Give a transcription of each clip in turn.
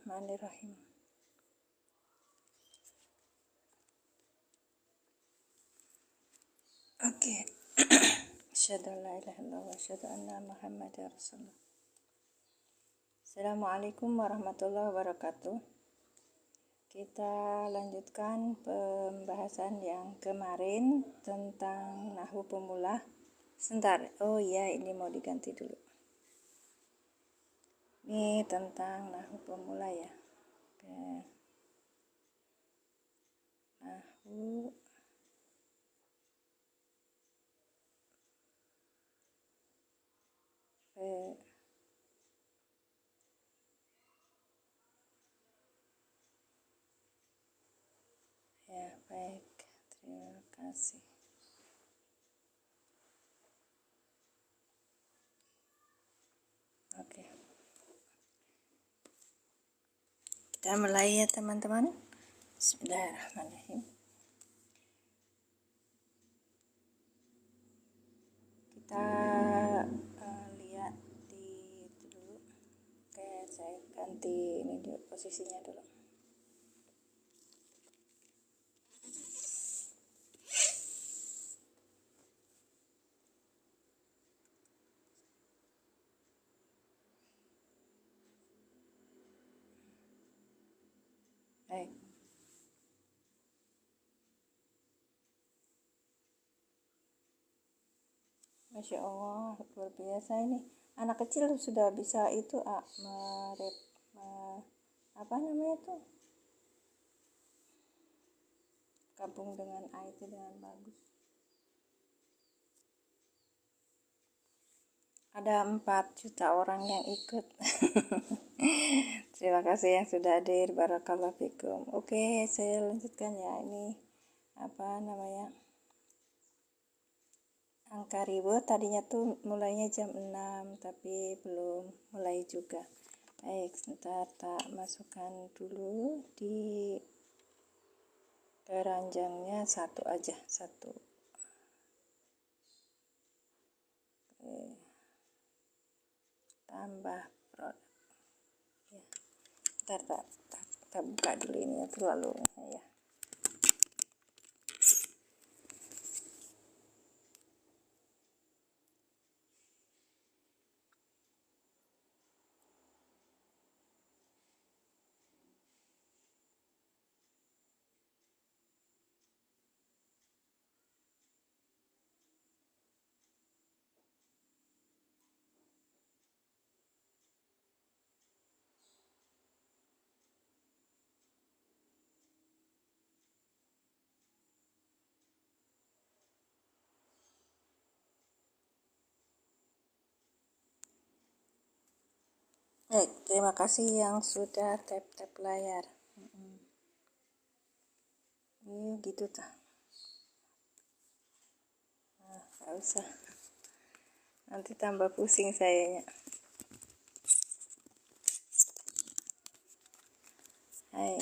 Bismillahirrahmanirrahim. Oke. Asyhadu an la ilaha illallah wa asyhadu anna Muhammadar Rasulullah. Assalamualaikum warahmatullahi wabarakatuh. Kita lanjutkan pembahasan yang kemarin tentang nahwu pemula. Sebentar. Oh iya, ini mau diganti dulu. Ini tentang nahwu pemula ya. Oke. Nahwu ya, baik. Terima kasih. Oke. Kita mulai ya teman-teman. Bismillahirrahmanirrahim. Kita lihat di itu dulu. Oke, saya ganti ini dulu, posisinya dulu. Baik. Masya Allah, luar biasa ini. Anak kecil sudah bisa itu apa namanya itu? Gabung dengan IT dengan bagus. Ada 4 juta orang yang ikut. Terima kasih yang sudah hadir. Barakallahu fikum. Oke, saya lanjutkan ya. Ini apa namanya? Angka ribu tadinya tuh mulainya jam 6, tapi belum mulai juga. Baik, sebentar tak masukkan dulu di keranjangnya satu aja, satu. Oke. Tambah produk ya. Ntar kita buka dulu ini ya, terlalu ya. Baik, terima kasih yang sudah tap layar. Ini gitu tuh. Nah, gak usah. Nanti tambah pusing sayanya. Hai.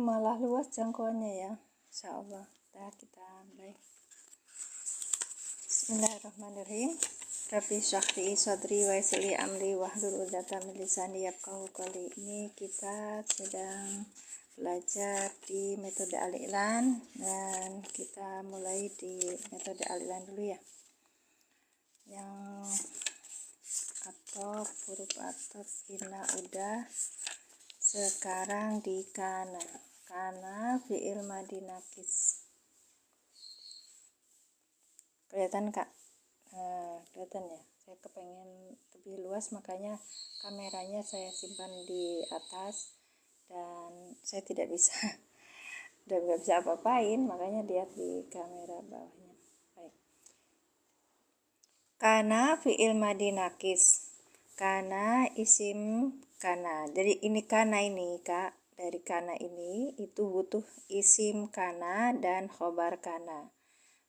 Malah luas jangkauannya ya, insyaallah. Kita mulai. Bismillahirrahmanirrahim. Rabbi syrahli sadri wa yassir li amri wahlul 'uqdatam min lisani yafqahu qawli. Ini kita sedang belajar di metode al-i'lan dan kita mulai di metode al-i'lan dulu ya. Yang atau huruf atop inna udah sekarang di kana fi'il madhi nakis. Kelihatan Kak? Kelihatan ya. Saya kepengen lebih luas, makanya kameranya saya simpan di atas dan saya tidak bisa udah nggak bisa apa-apain, makanya lihat di kamera bawahnya. Baik. Kana fi'il madhi nakis. Kana isim kana. Jadi ini kana ini Kak, dari kana ini itu butuh isim kana dan khobar kana.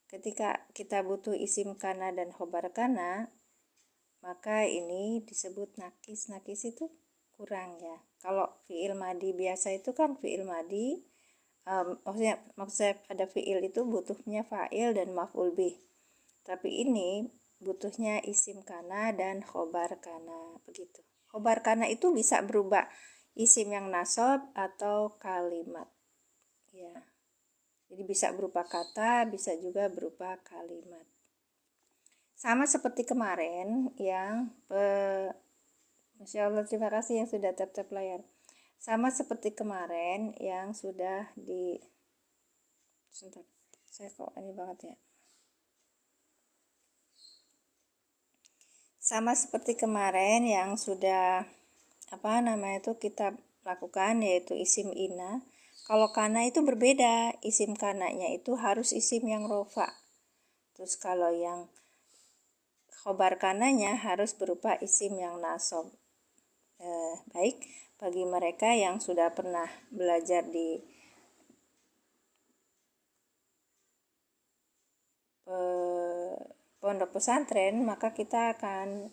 Ketika kita butuh isim kana dan khobar kana, maka ini disebut nakis. Nakis itu kurang ya. Kalau fi'il madi biasa itu kan fi'il madi, maksudnya pada fi'il itu butuhnya fa'il dan maf'ul bih. Tapi ini butuhnya isim kana dan khobar kana, begitu. Khobar kana itu bisa berubah isim yang nasab atau kalimat. Ya. Jadi bisa berupa kata, bisa juga berupa kalimat. Sama seperti kemarin yang Masya Allah, terima kasih yang sudah tap-tap layar. Sama seperti kemarin yang sudah sebentar, saya kok ini banget ya. Sama seperti kemarin yang sudah kita lakukan, yaitu isim ina. Kalau kana itu berbeda, isim kananya itu harus isim yang rofa. Terus kalau yang khobar kananya harus berupa isim yang nasab. Baik, bagi mereka yang sudah pernah belajar di pondok pesantren, maka kita akan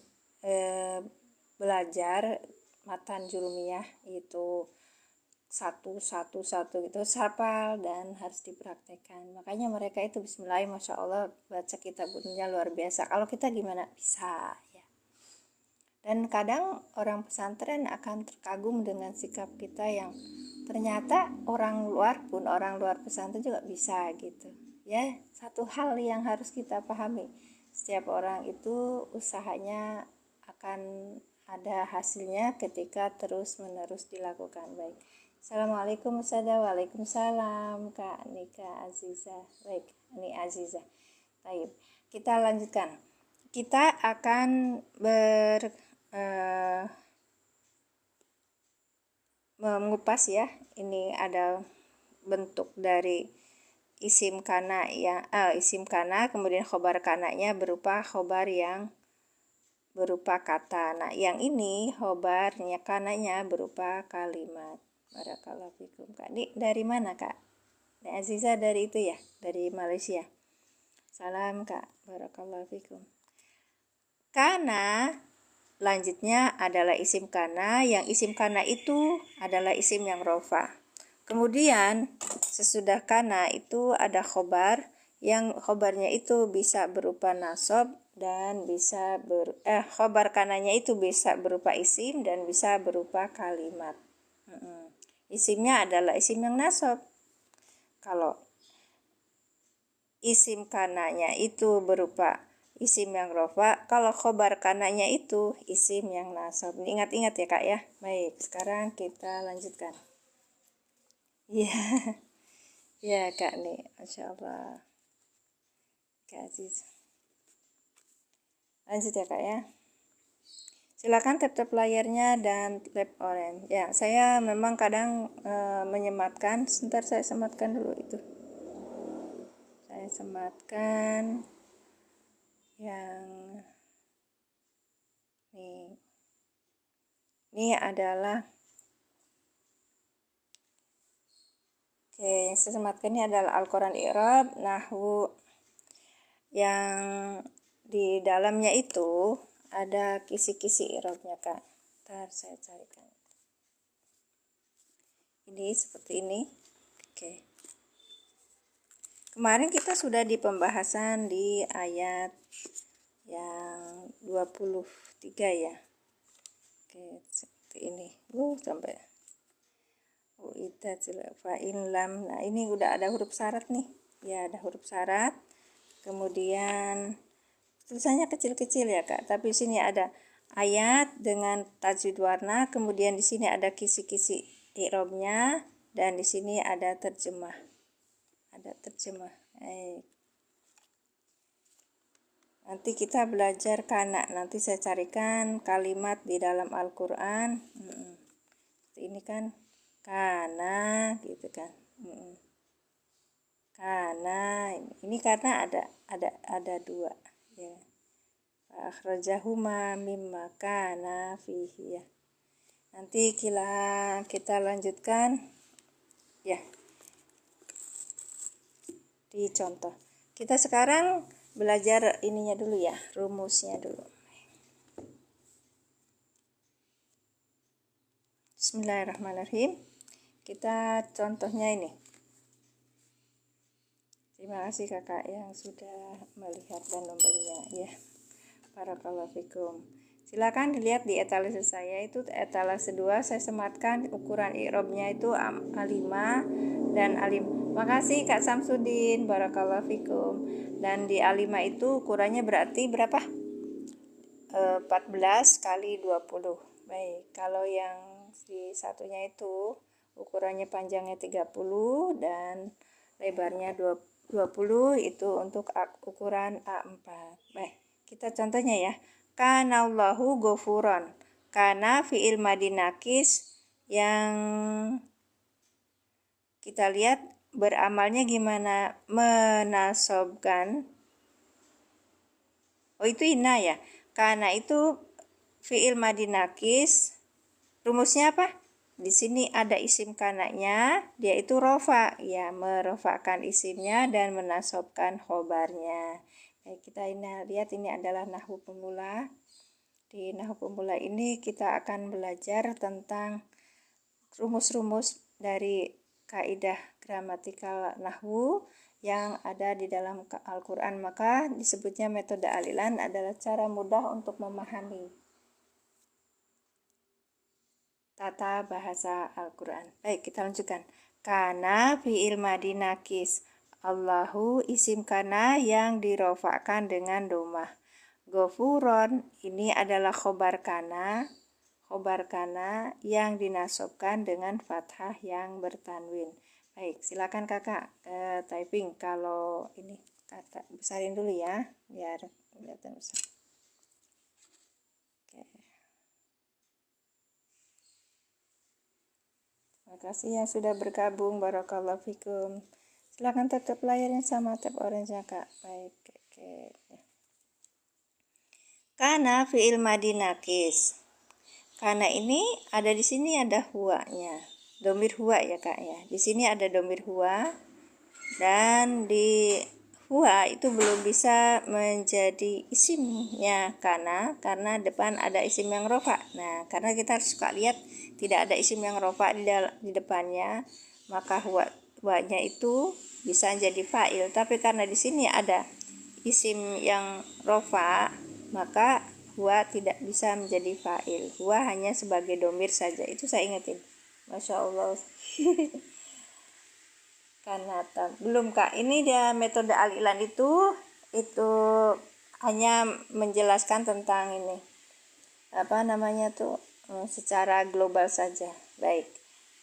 belajar matan jurumiyah itu satu gitu, hafal dan harus dipraktekkan. Makanya mereka itu bismillah, masya Allah, baca kitabnya luar biasa. Kalau kita gimana? Bisa ya. Dan kadang orang pesantren akan terkagum dengan sikap kita yang ternyata orang luar pesantren juga bisa gitu. Ya, satu hal yang harus kita pahami, setiap orang itu usahanya akan ada hasilnya ketika terus-menerus dilakukan. Baik. Assalamualaikum Ustazah. Waalaikumsalam Kak Nika Aziza. Baik, ini Aziza. Baik, kita lanjutkan. Kita akan mengupas ya. Ini ada bentuk dari isim kana kemudian khobar kananya berupa khobar yang berupa kata. Nah, yang ini khobarnya kananya berupa kalimat. Barakallahu fikum. Kak, dari mana, Kak? Aziza dari itu ya, dari Malaysia. Salam, Kak. Barakallahu fikum. Kana lanjutnya adalah isim kana, yang isim kana itu adalah isim yang rofa. Kemudian sesudah kana itu ada khobar, yang khobarnya itu bisa berupa nasab dan bisa khobar kananya itu bisa berupa isim dan bisa berupa kalimat. Isimnya adalah isim yang nasab. Kalau isim kananya itu berupa isim yang rofa, kalau khobar kananya itu isim yang nasab. Ingat-ingat ya Kak ya. Baik, sekarang kita lanjutkan. Ya, ya Kak nih, Masya Allah. Kak Aziz. Lanjut ya Kak ya. Silakan tap-tap layarnya dan tap orange. Ya, saya memang kadang menyematkan. Sebentar saya sematkan dulu itu. Saya sematkan yang nih. Ini adalah yang saya sematkan ini adalah Al-Quran I'rab, Nahwu. Yang di dalamnya itu ada kisi-kisi i'rabnya Kak. Ntar saya carikan. Ini seperti ini. Oke. Kemarin kita sudah di pembahasan di ayat yang 23 ya. Oke, seperti ini. Sampai fa'in lam. Nah, ini udah ada huruf syarat nih. Ya, ada huruf syarat. Kemudian tulisannya kecil-kecil ya Kak, tapi di sini ada ayat dengan tajwid warna, kemudian di sini ada kisi-kisi i'rabnya, dan di sini ada terjemah. Nanti kita belajar kana, nanti saya carikan kalimat di dalam Al-Quran. Ini kan kana gitu kan. Kana ini karena ada dua ya. Akhrajahuma mimma kana fihi ya. Nanti kita lanjutkan ya di contoh. Kita sekarang belajar ininya dulu ya, rumusnya dulu. Bismillahirrahmanirrahim. Kita contohnya ini. Terima kasih kakak yang sudah melihat dan membelinya ya. Barakallahu fikum. Silakan dilihat di etalase saya, itu etalase 2 saya sematkan ukuran i'robnya itu A5 dan A5. Makasih Kak Samsudin, barakallahu fikum. Dan di A5 itu ukurannya berarti berapa? 14 kali 20. Baik, kalau yang di satunya itu ukurannya panjangnya 30 dan lebarnya 20, itu untuk ukuran A4. Baik, kita contohnya ya. Kanallahu ghafuron. Kana fi'il madi nakis yang kita lihat beramalnya gimana, menasobkan. Oh, itu inna ya. Karena itu fi'il madi nakis, rumusnya apa? Di sini ada isim kananya, dia itu rofa, ya, merofakkan isimnya dan menasobkan khobarnya. Baik, kita ini lihat, ini adalah nahwu pemula. Di nahwu pemula ini kita akan belajar tentang rumus-rumus dari kaidah gramatikal nahwu yang ada di dalam Al-Quran. Maka disebutnya metode alilan adalah cara mudah untuk memahami tata bahasa Al-Quran. Baik, kita lanjutkan. Kana fi'il madi nakis. Allahu isim kana yang dirofakkan dengan domah. Ghafuron ini adalah khobar kana yang dinasobkan dengan fathah yang bertanwin. Baik, silakan kakak typing. Kalau ini kata besarin dulu ya, biar kelihatan besar. Oke. Terima kasih yang sudah bergabung, barakallahu fikum. Silakan tab layarnya sama tab orange ya kak. Baik, oke. Kana fi'il madi nakis. Karena ini ada di sini ada huwanya, domir huwa ya kak ya. Di sini ada domir huwa dan di huwa itu belum bisa menjadi isimnya karena depan ada isim yang rofa. Nah, karena kita suka lihat tidak ada isim yang rofa di depannya, maka huwanya itu bisa jadi fa'il. Tapi karena di sini ada isim yang rofa, maka huwa tidak bisa menjadi fa'il. Huwa hanya sebagai domir saja. Itu saya ingetin. Masya Allah. Karena belum kak. Ini dia metode alilan itu hanya menjelaskan tentang ini. Apa namanya tuh? Secara global saja. Baik.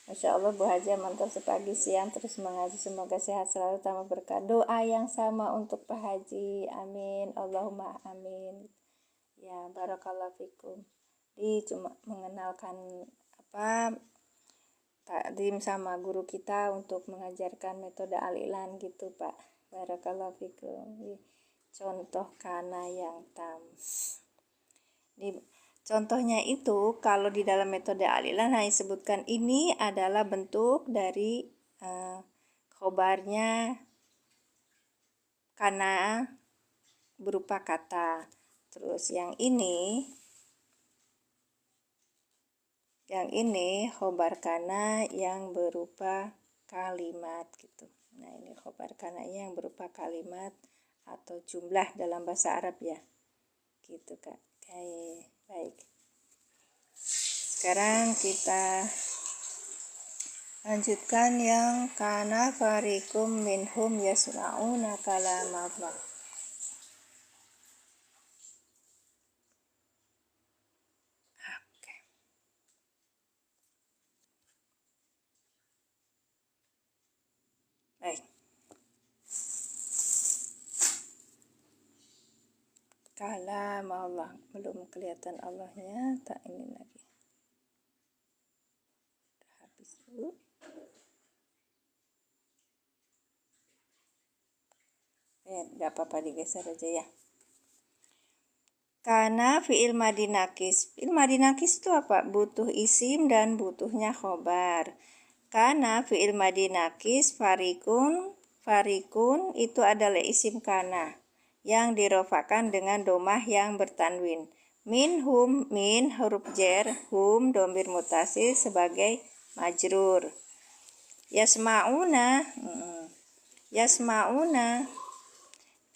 Masya Allah, Bu Haja mantap sepagi siang terus mengaji, semoga sehat selalu tambah berkah. Doa yang sama untuk Pak Haji, amin, Allahumma amin. Ya, barakallahu fikum. Cuma mengenalkan takdim sama guru kita untuk mengajarkan metode alilan gitu Pak. Barakallahu fikum. Contoh kana yang tam. Contohnya itu kalau di dalam metode alilan hanya disebutkan ini adalah bentuk dari khobarnya kana berupa kata. Terus yang ini khobar kana yang berupa kalimat gitu. Nah, ini khobar kana yang berupa kalimat atau jumlah dalam bahasa Arab ya. Gitu Kak. Baik. Sekarang kita lanjutkan yang kana farikum minhum yasma'una kalamallah. Baik. Kalam Allah, belum kelihatan Allahnya, tak ini lagi. Udah habis dulu. Gak apa-apa, digeser aja ya. Karena fi'il madi nakis. Fi'il madi nakis itu apa? Butuh isim dan butuhnya khobar. Karena fi'il madi nakis farikun itu adalah isim kana yang dirofakan dengan domah yang bertanwin. Minhum, min huruf jar, hum domir mutasil sebagai majrur. Yasma'una, yasma'una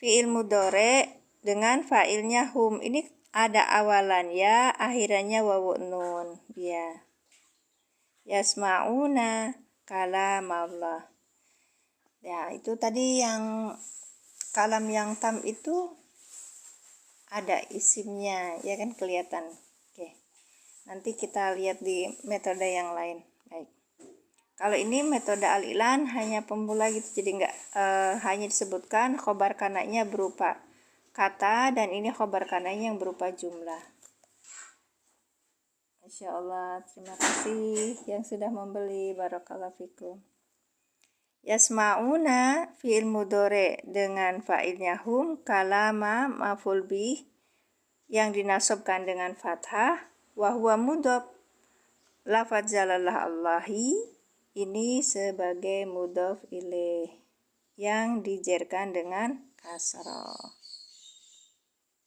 fi'il mudhari dengan fa'ilnya hum. Ini ada awalan ya, akhirannya wawu nun. Ya. Yasma'una kalam Allah. Ya, itu tadi yang kalam yang tam itu ada isimnya, ya kan, kelihatan. Oke. Nanti kita lihat di metode yang lain. Baik. Kalau ini metode al-i'lan hanya pemula gitu, jadi enggak hanya disebutkan khobar kananya berupa kata, dan ini khobar kananya yang berupa jumlah. Masya Allah, terima kasih yang sudah membeli, barakallahu fikum. Yasma'una fi'il mudhari dengan fa'ilnya hum, kalama maf'ul bih yang dinasabkan dengan fathah, wa huwa mudhaf, lafaz jalalah Allahi ini sebagai mudhaf ilaih yang dijerkan dengan kasrah.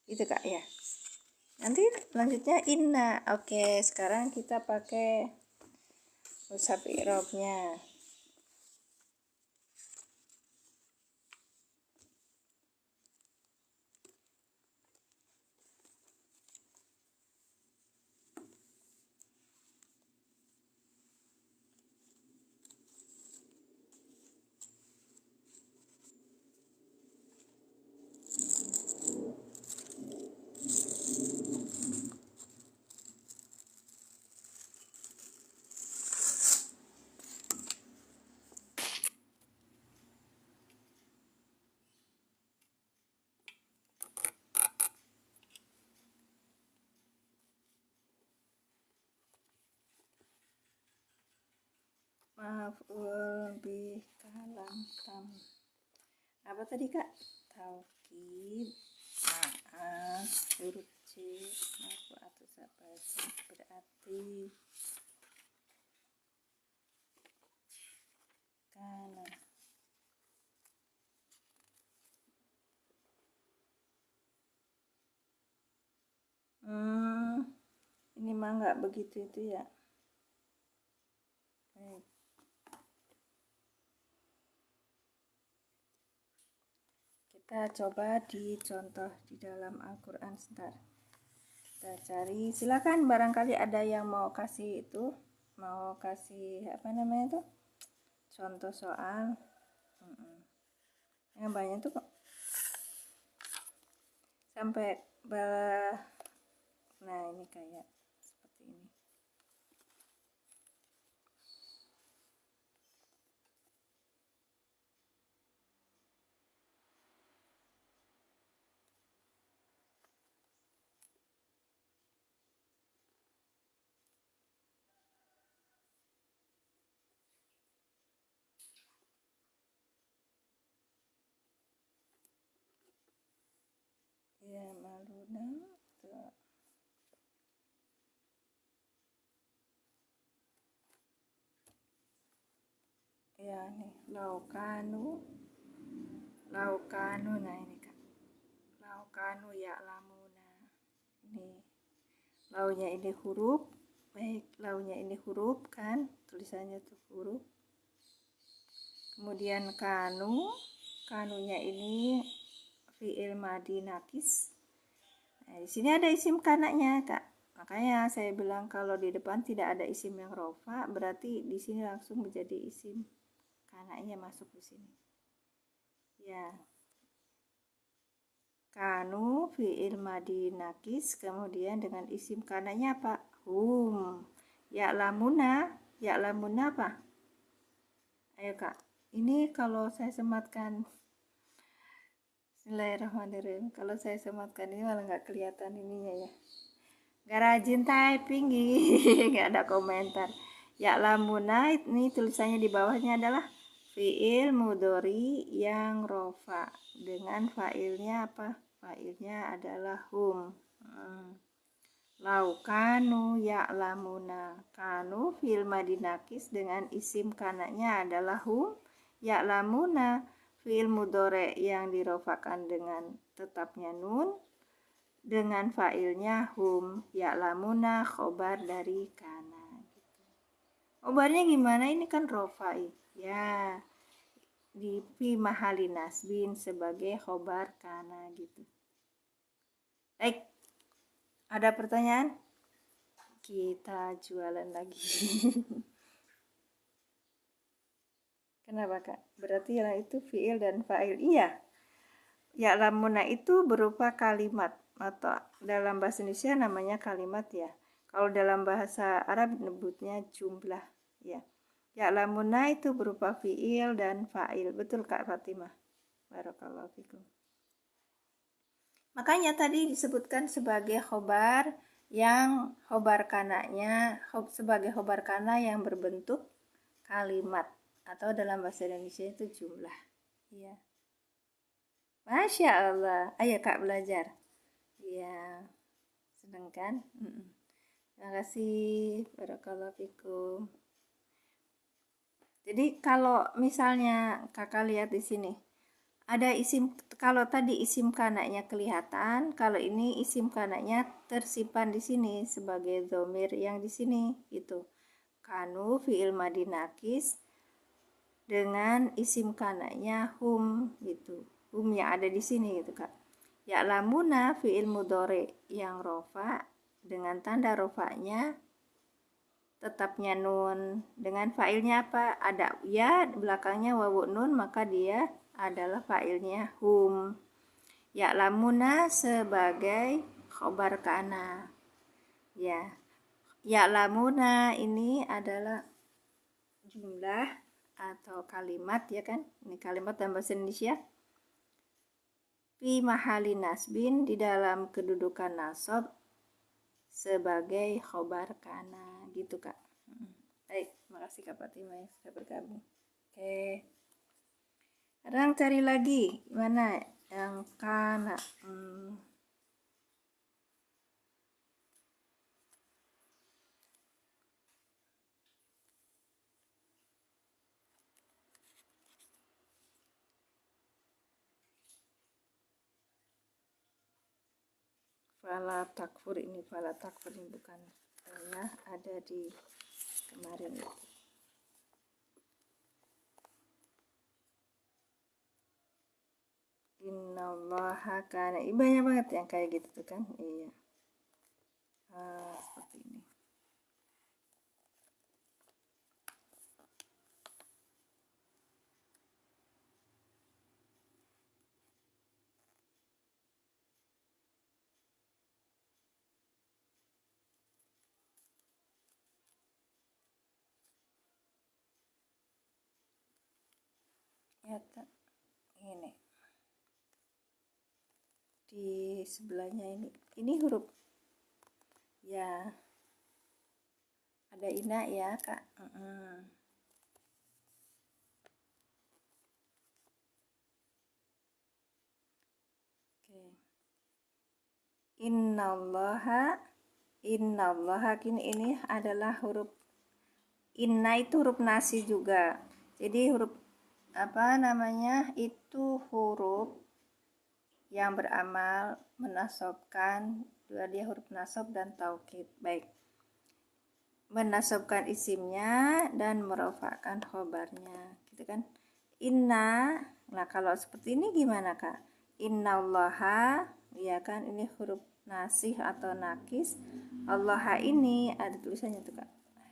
Itu Kak ya. Nanti lanjutnya inna. Oke, sekarang kita pakai mushaf i'rabnya. Maf'ul bih kalam tam. Apa tadi Kak? Taukid, maaf, huruf C, marfu atau sabaja, berarti kana. Ini mah nggak begitu itu ya. Baik. Kita coba di contoh di dalam Al-Quran sebentar. Kita cari, silakan barangkali ada yang mau kasih itu, mau kasih apa namanya itu, contoh soal. Yang banyak tuh kok sampai nah ini kayak seperti ini. Ya maluna tuh. Ya nih laukanu nah ini Kak, laukanu ya lamuna, ini launya ini huruf, baik, launya ini huruf kan, tulisannya tuh huruf, kemudian kanunya ini fi'il madi nakis. Nah, di sini ada isim kananya Kak, makanya saya bilang kalau di depan tidak ada isim yang rofa, berarti di sini langsung menjadi isim kananya masuk di sini. Ya, kanu fi'il madi nakis, kemudian dengan isim kananya apa? Hum. Ya'lamuna apa? Ayo Kak, ini kalau saya sematkan, bismillahirrahmanirrahim, kalau saya sematkan ini malah nggak kelihatan ininya ya. Gak rajin typing, nggak ada komentar. Ya'lamuna ini tulisannya di bawahnya adalah fi'il mudhari yang rofa dengan fa'ilnya apa? Fa'ilnya adalah hum. Laukanu ya'lamuna, kanu fi'il madi nakis dengan isim kananya adalah hum. Ya'lamuna fi'il mudhari yang dirofakan dengan tetapnya nun. dengan fa'ilnya hum, ya'lamuna khobar dari kana. Khobarnya gimana? Ini kan rofa'i. Ya, di fi mahali nasbin sebagai khobar kana gitu. Baik, ada pertanyaan? Kita jualan lagi. Kenapa kak? Berarti yang itu fi'il dan fa'il. Iya. Ya'lamuna itu berupa kalimat atau dalam bahasa Indonesia namanya kalimat ya. Kalau dalam bahasa Arab nyebutnya jumlah ya. Ya'lamuna itu berupa fi'il dan fa'il. Betul Kak Fatimah? Barakallahu fikum. Makanya tadi disebutkan sebagai khobar yang khobar kananya sebagai khobar kana yang berbentuk kalimat atau dalam bahasa Indonesia itu jumlah. Iya. Masya Allah. Ayo Kak belajar. Iya. Senang kan? Terima kasih. Barakallahu fikum. Jadi kalau misalnya kakak lihat di sini, ada isim, kalau tadi isim kananya kelihatan, kalau ini isim kananya tersimpan di sini sebagai dhamir yang di sini gitu. Kanu fi'il madi nakis dengan isim kananya hum gitu. Hum yang ada di sini gitu Kak. Ya'lamuna fi'il mudhari yang rofa dengan tanda rofanya tetapnya nun. Dengan fa'ilnya apa? Ada ya belakangnya wawu nun, maka dia adalah fa'ilnya hum. Ya'lamuna sebagai khobar kana. Ya. Ya'lamuna ini adalah jumlah atau kalimat ya kan? Ini kalimat dalam bahasa Indonesia. Fi mahali nasbin di dalam kedudukan nasab sebagai khobar kana gitu Kak. Baik, makasih Kak Fatimah yang sudah bergabung. Oke. Sekarang cari lagi mana yang kana. Fala takfur ini bukan pernah ada di kemarin itu. Innallaha kana, banyak banget yang kayak gitu tuh kan. Iya. Seperti ini. Ya, ini di sebelahnya ini huruf ya, ada ina ya Kak. Oke. Innallaha kini ini adalah huruf inna, itu huruf nasi juga. Jadi huruf apa namanya itu huruf yang beramal menasobkan, dia huruf nasab dan taukid. Baik, menasobkan isimnya dan merofakkan khobarnya gitu kan. Inna, nah kalau seperti ini gimana Kak? Innallaha, ya kan, ini huruf nasih atau nakis. Allaha ini ada tulisannya tuh Kak,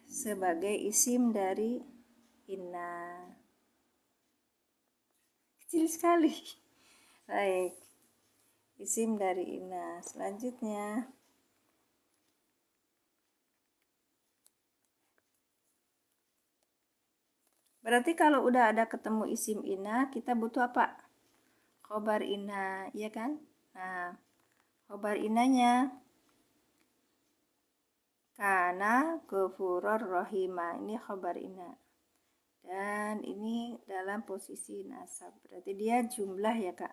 sebagai isim dari inna. Kecil sekali. Baik, isim dari inna. Selanjutnya berarti kalau udah ada ketemu isim inna, kita butuh apa? Khobar inna, ya kan? Nah, khobar innanya kana ghafurur rahima, ini khobar inna. Dan ini dalam posisi nasab. Berarti dia jumlah ya Kak.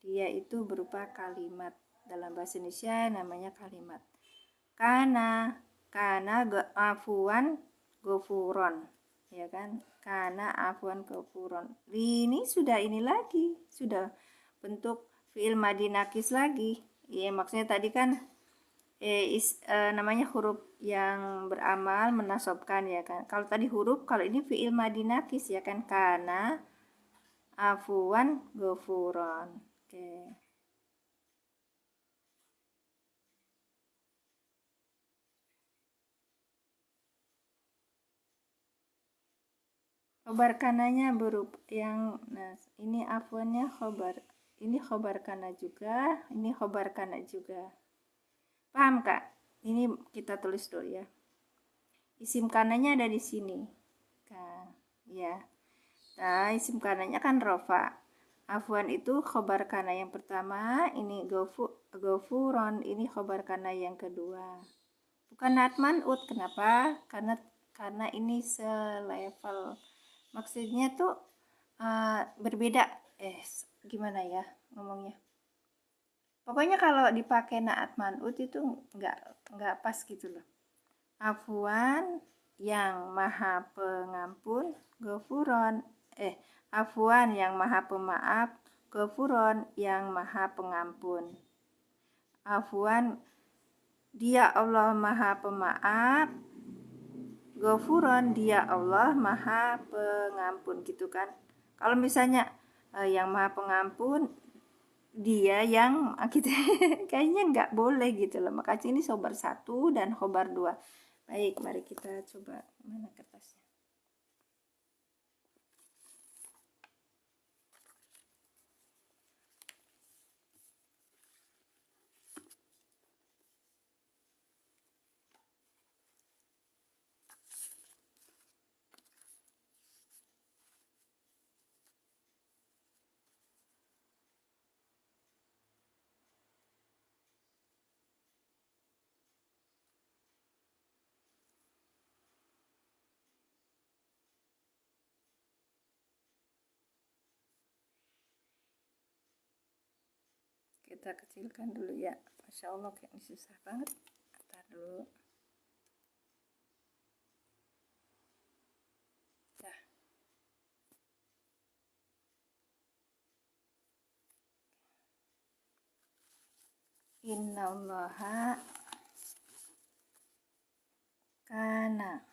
Dia itu berupa kalimat. Dalam bahasa Indonesia namanya kalimat. Kana afuan gofuron, ya kan? Kana afuan gofuron. Ini sudah ini lagi, sudah bentuk fi'il madi nakis lagi. Iya, maksudnya tadi kan namanya huruf yang beramal menasobkan ya kan. Kalau tadi huruf, kalau ini fiil madi nakis ya kan, kana afuwan gofuron. Oke. Khobar kananya berupa yang, nah ini afuannya khobar, ini khobar kana juga, ini khobar kana juga. Paham kak? Ini kita tulis dulu ya. Isim kananya ada di sini. Kan, ya. Nah, isim kananya kan rofa. Afwan itu khobar kana yang pertama, ini gofuron, ini khobar kana yang kedua. Bukan natman ut, kenapa? Karena ini selevel. Maksudnya tuh berbeda. Gimana ya ngomongnya? Pokoknya kalau dipakai naat man'ut itu nggak pas gitu loh. Afwan yang maha pengampun, gofuron, afwan yang maha pemaaf, gofuron yang maha pengampun. Afwan dia Allah maha pemaaf, gofuron dia Allah maha pengampun gitu kan. Kalau misalnya yang maha pengampun dia yang kita kayaknya nggak boleh gitu loh. Makanya ini khobar 1 dan khobar 2. Baik, mari kita coba mana kertasnya. Kita kecilkan dulu ya. Masya Allah kayaknya susah banget. Ntar dulu. Dah. Innallaha kana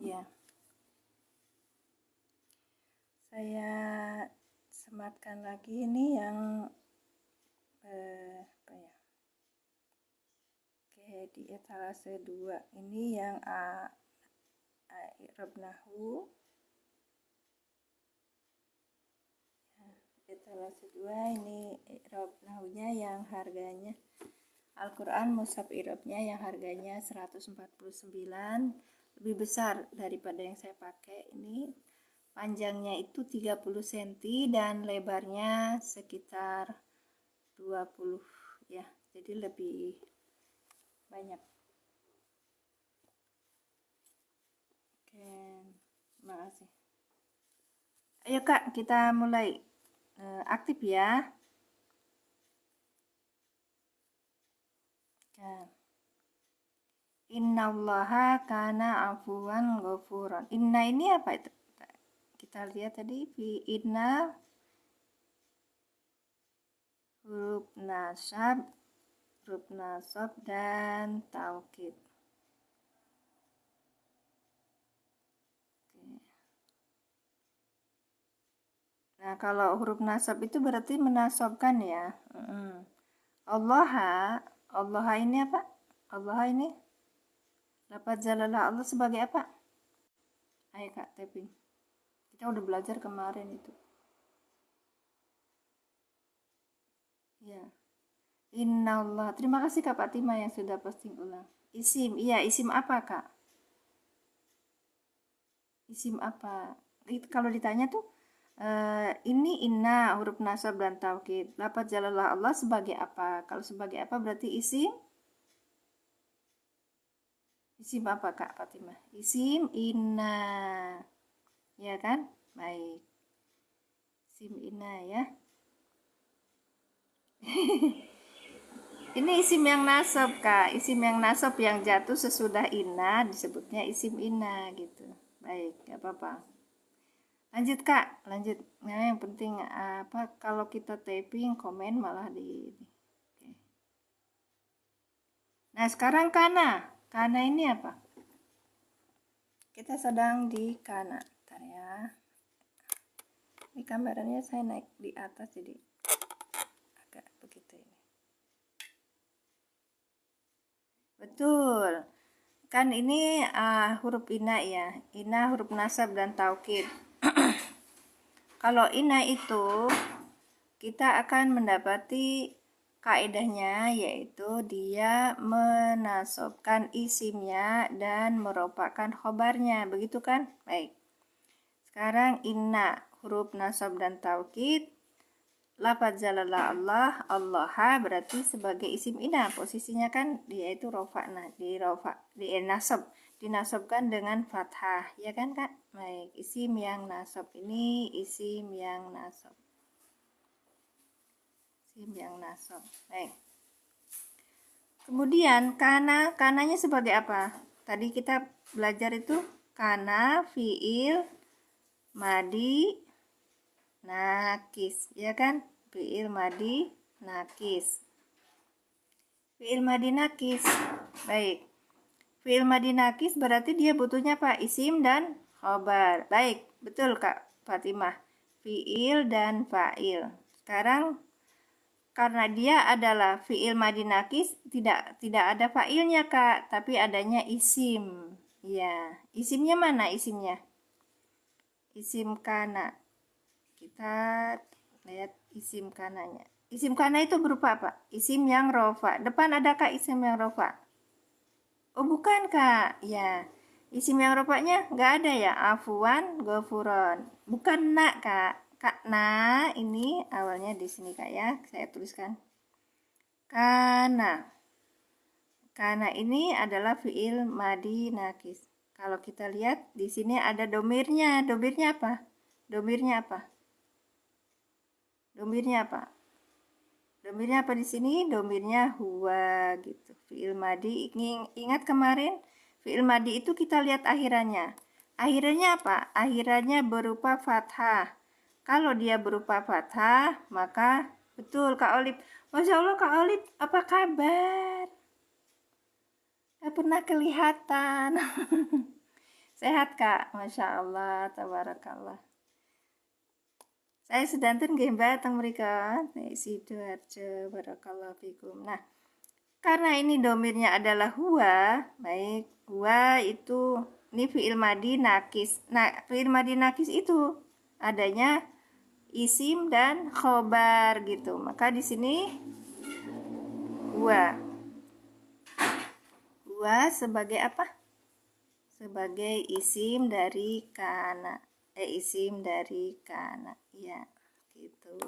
ya. Saya sematkan lagi ini yang apa ya? Oke, di etalase 2 ini yang i'rab nahu. Etalase 2 ini i'rab nahunya yang harganya Al-Quran Mushaf i'rabnya yang harganya 149, lebih besar daripada yang saya pakai. Ini panjangnya itu 30 cm dan lebarnya sekitar 20 ya, jadi lebih banyak. Oke, terima kasih. Ayo kak, kita mulai aktif ya. Nah, innallaha kana afuwan ghafuran. Inna ini apa itu? Kita lihat tadi fi inna huruf nasab dan taukid. Nah, kalau huruf nasab itu berarti menasobkan ya. Allah ini apa? Allah ini dapat jalalah Allah sebagai apa? Ayo kak, typing. Kita udah belajar kemarin itu. Ya. Inna Allah. Terima kasih Kak Fatima yang sudah posting ulang. Isim, iya isim apa Kak? Isim apa? Kalau ditanya tuh ini inna huruf nasab dan taukid. Lafaz jalalah Allah sebagai apa? Kalau sebagai apa berarti isim Isim apa Kak Fatimah? Isim inna. Ya kan? Baik. Isim inna ya. Ini isim yang nasab Kak. Isim yang nasab yang jatuh sesudah inna disebutnya isim inna gitu. Baik, gak apa-apa. Lanjut Kak, lanjut. Nah, yang penting apa kalau kita typing komen malah di Oke. Nah, sekarang kana. Kana ini apa? Kita sedang di kana. Bentar ya. Ini kameranya saya naik di atas jadi agak begitu ini. Betul. Kan ini huruf ina ya. Ina huruf nasab dan taukid. Kalau ina itu kita akan mendapati kaedahnya yaitu dia menasobkan isimnya dan meropakan khobarnya, begitu kan? Baik. Sekarang inna huruf nasab dan taukid. Lafaz jalala Allah, Allaha berarti sebagai isim inna. Posisinya kan dia itu rofa, nah di nasab, dinasabkan dengan fathah, ya kan Kak? Baik, isim yang nasab ini isim yang nasab. Isim yang nasab. Baik. Kemudian kananya sebagai apa? Tadi kita belajar itu kana fiil madi nakis, ya kan? Fiil madi nakis. Fiil madi nakis. Baik. Fiil madi nakis berarti dia butuhnya apa? Isim dan khobar. Baik, betul Kak Fatimah. Fiil dan fa'il. Sekarang karena dia adalah fiil madi nakis, tidak ada fa'ilnya Kak, tapi adanya isim. Ya, isimnya mana isimnya? Isim kana. Kita lihat isim kananya. Isim kana itu berupa apa? Isim yang rofa. Depan adakah isim yang rofa? Oh bukan Kak. Ya, isim yang rofanya nggak ada ya. Afuan, gofuron. Bukan nak Kak. Kak na ini awalnya di sini Kak ya. Saya tuliskan. Kana. Kana ini adalah fiil madi nakis. Kalau kita lihat di sini ada domirnya. Domirnya apa? Domirnya apa? Domirnya apa? Domirnya apa di sini? Domirnya huwa gitu. Fiil madi. Ingat kemarin fiil madi itu kita lihat akhirannya. Akhirannya apa? Akhirannya berupa fathah. Kalau dia berupa fathah, maka betul Kak Olip. Masya Allah Kak Olip, apa kabar? Gak pernah kelihatan. Sehat Kak, Masya Allah, tabarakallah. Saya sedanten nggih batang mereka. Sidoarjo, barakallahu fikum. Nah, karena ini domirnya adalah huwa, baik, huwa itu ini fiil madi nakis. Nah, fiil madi nakis itu adanya isim dan khobar gitu. Maka di sini huwa. Huwa sebagai apa? Sebagai isim dari kana. Isim dari kana. Ya, gitu.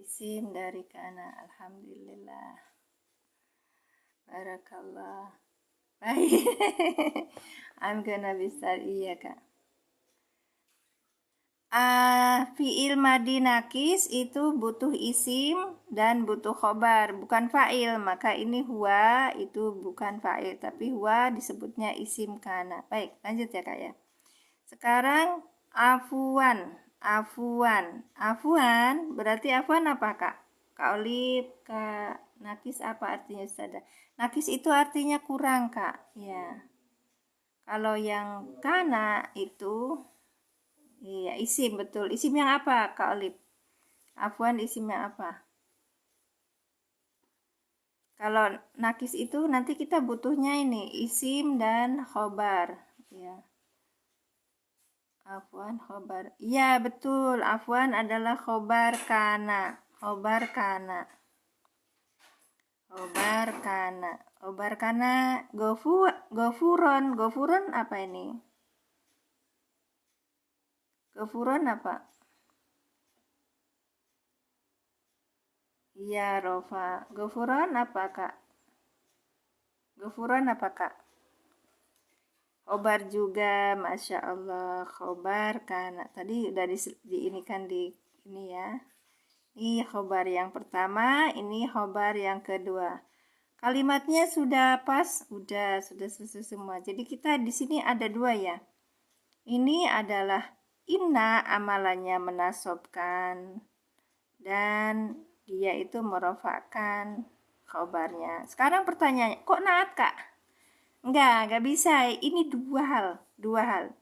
Isim dari kana. Alhamdulillah. Barakallah. Baik. I'm gonna be start. Iya, Kak. Fiil madi nakis itu butuh isim dan butuh khobar, bukan fa'il. Maka ini huwa itu bukan fa'il, tapi huwa disebutnya isim kana. Baik, lanjut ya Kak ya. Sekarang afuan. Afuan berarti afuan apa Kak? Kak Olip, Kak Nakis apa artinya Ustazah? Nakis itu artinya kurang Kak. Ya. Kalau yang kana itu iya, isim betul. Isim yang apa, Kak Olip? Afwan isim yang apa? Kalau nakis itu nanti kita butuhnya ini isim dan khobar. Ya. Afwan khobar. Iya, betul. Afwan adalah khobar kana. Khobar kana. Khobar kana. Khobar kana gofuron. Gofuron apa ini? Gofuron apa? Iya, Rofa. Gofuron apa, Kak? Gofuron apa kak? Khobar juga, Masya Allah. Khobar karena tadi udah di ini kan di ini ya. Ini khobar yang pertama, ini khobar yang kedua. Kalimatnya sudah pas, sudah selesai semua. Jadi kita di sini ada dua ya. Ini adalah inna, amalannya menasobkan dan dia itu merofakkan khobarnya. Sekarang pertanyaannya, kok naat kak? Enggak bisa. Ini dua hal.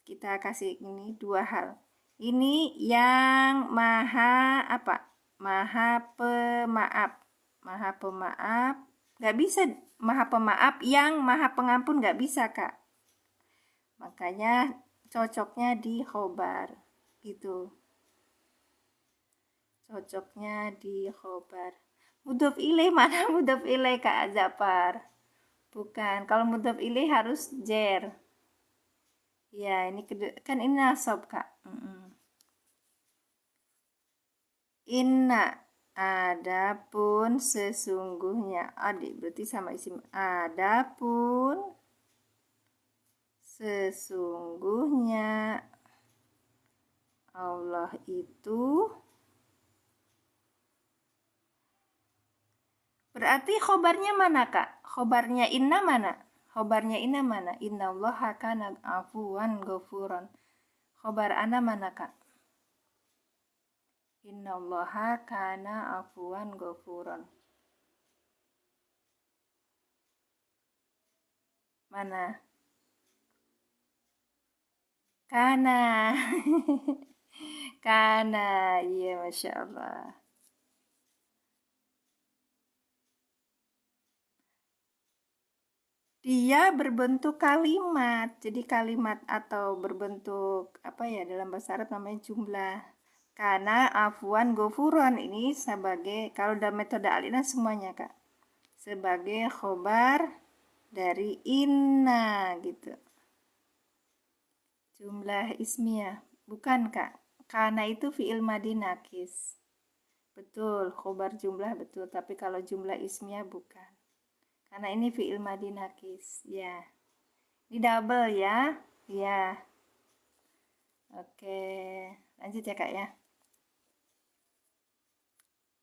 Kita kasih ini dua hal. Ini yang maha apa? Maha pemaaf. Maha pemaaf. Enggak bisa maha pemaaf yang maha pengampun, enggak bisa kak. Makanya cocoknya di khobar gitu. Cocoknya di khobar. Mudhof ilaih mana mudhof ilaih kak Zafar? Bukan. Kalau mudhof ilaih harus jer. Ya, ini kan ini nasab, Kak. Inna, adapun sesungguhnya. Adik berarti sama isim. Adapun sesungguhnya Allah itu berarti khobarnya mana, Kak? Khobarnya inna mana? Khobarnya inna mana? Innallaha kana afuwan ghafuran. Khobar ana mana, Kak? Innallaha kana afuwan ghafuran. Mana? Kana. Kana. Iya, Masya Allah. Dia berbentuk kalimat. Jadi kalimat atau berbentuk apa ya dalam bahasa Arab namanya jumlah. Karena afwan gofuron ini sebagai kalau dalam metode alina semuanya kak sebagai khobar dari inna gitu. Jumlah ismiyah bukan kak. Karena itu fi'il madi nakis. Betul, khobar jumlah betul. Tapi kalau jumlah ismiyah bukan. Karena ini fi'il madi nakis. Ya. Ini double ya. Ya. Oke. Lanjut ya, Kak ya.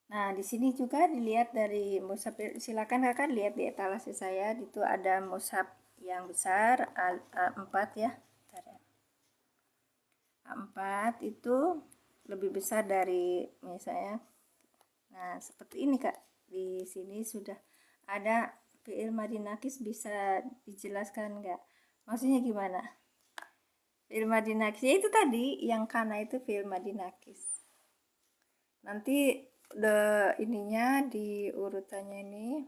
Nah, di sini juga dilihat dari mushaf. Silakan Kakak lihat di etalase saya. Itu ada mushaf yang besar A4 ya. A4 itu lebih besar dari misalnya. Nah, seperti ini, Kak. Di sini sudah ada fi'il madi nakis, bisa dijelaskan enggak? Maksudnya gimana? Fi'il madi nakis ya itu tadi yang kana itu fi'il madi nakis. Nanti ininya di urutannya ini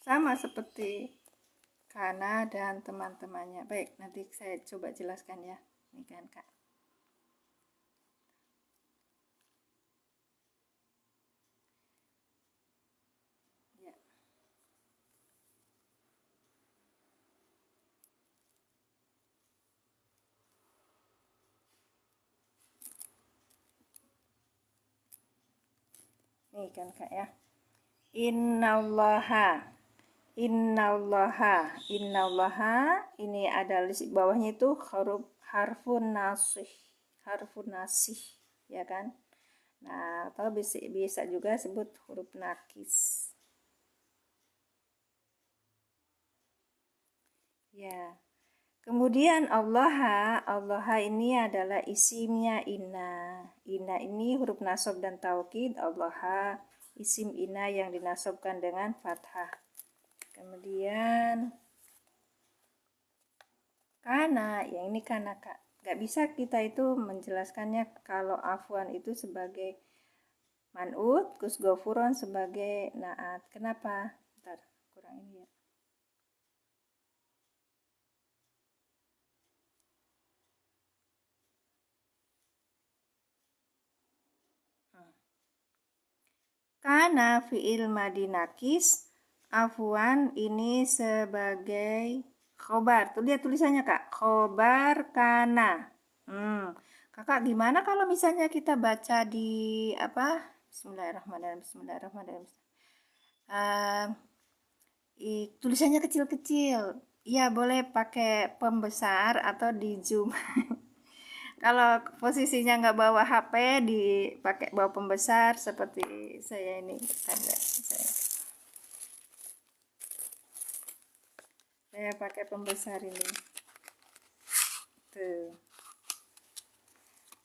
sama seperti kana dan teman-temannya. Baik, nanti saya coba jelaskan ya. Ini kan Kak. Nih kan Kak ya. Innallaha ini ada di bawahnya itu harfun nasih ya kan. Nah, atau bisa juga sebut huruf nakis. Ya. Kemudian Allah ini adalah isimnya inna. Inna ini huruf nasab dan taukid. Allah isim inna yang dinasabkan dengan fathah. Kemudian kana, yang ini kana kak. Gak bisa kita itu menjelaskannya kalau afwan itu sebagai man'ut, kusgofuron sebagai naat. Kenapa? Bentar, kurang ini ya. Kana fi'il madi nakis, afwan ini sebagai khobar. Tuh lihat tulisannya kak, khobar kana. Kakak gimana kalau misalnya kita baca di Bismillahirrahmanirrahim. Bismillahirrahmanirrahim. Tulisannya kecil-kecil. Iya, boleh pakai pembesar atau di zoom. Kalau posisinya nggak bawa HP, dipakai bawa pembesar seperti saya ini. Saya pakai pembesar ini. Tuh.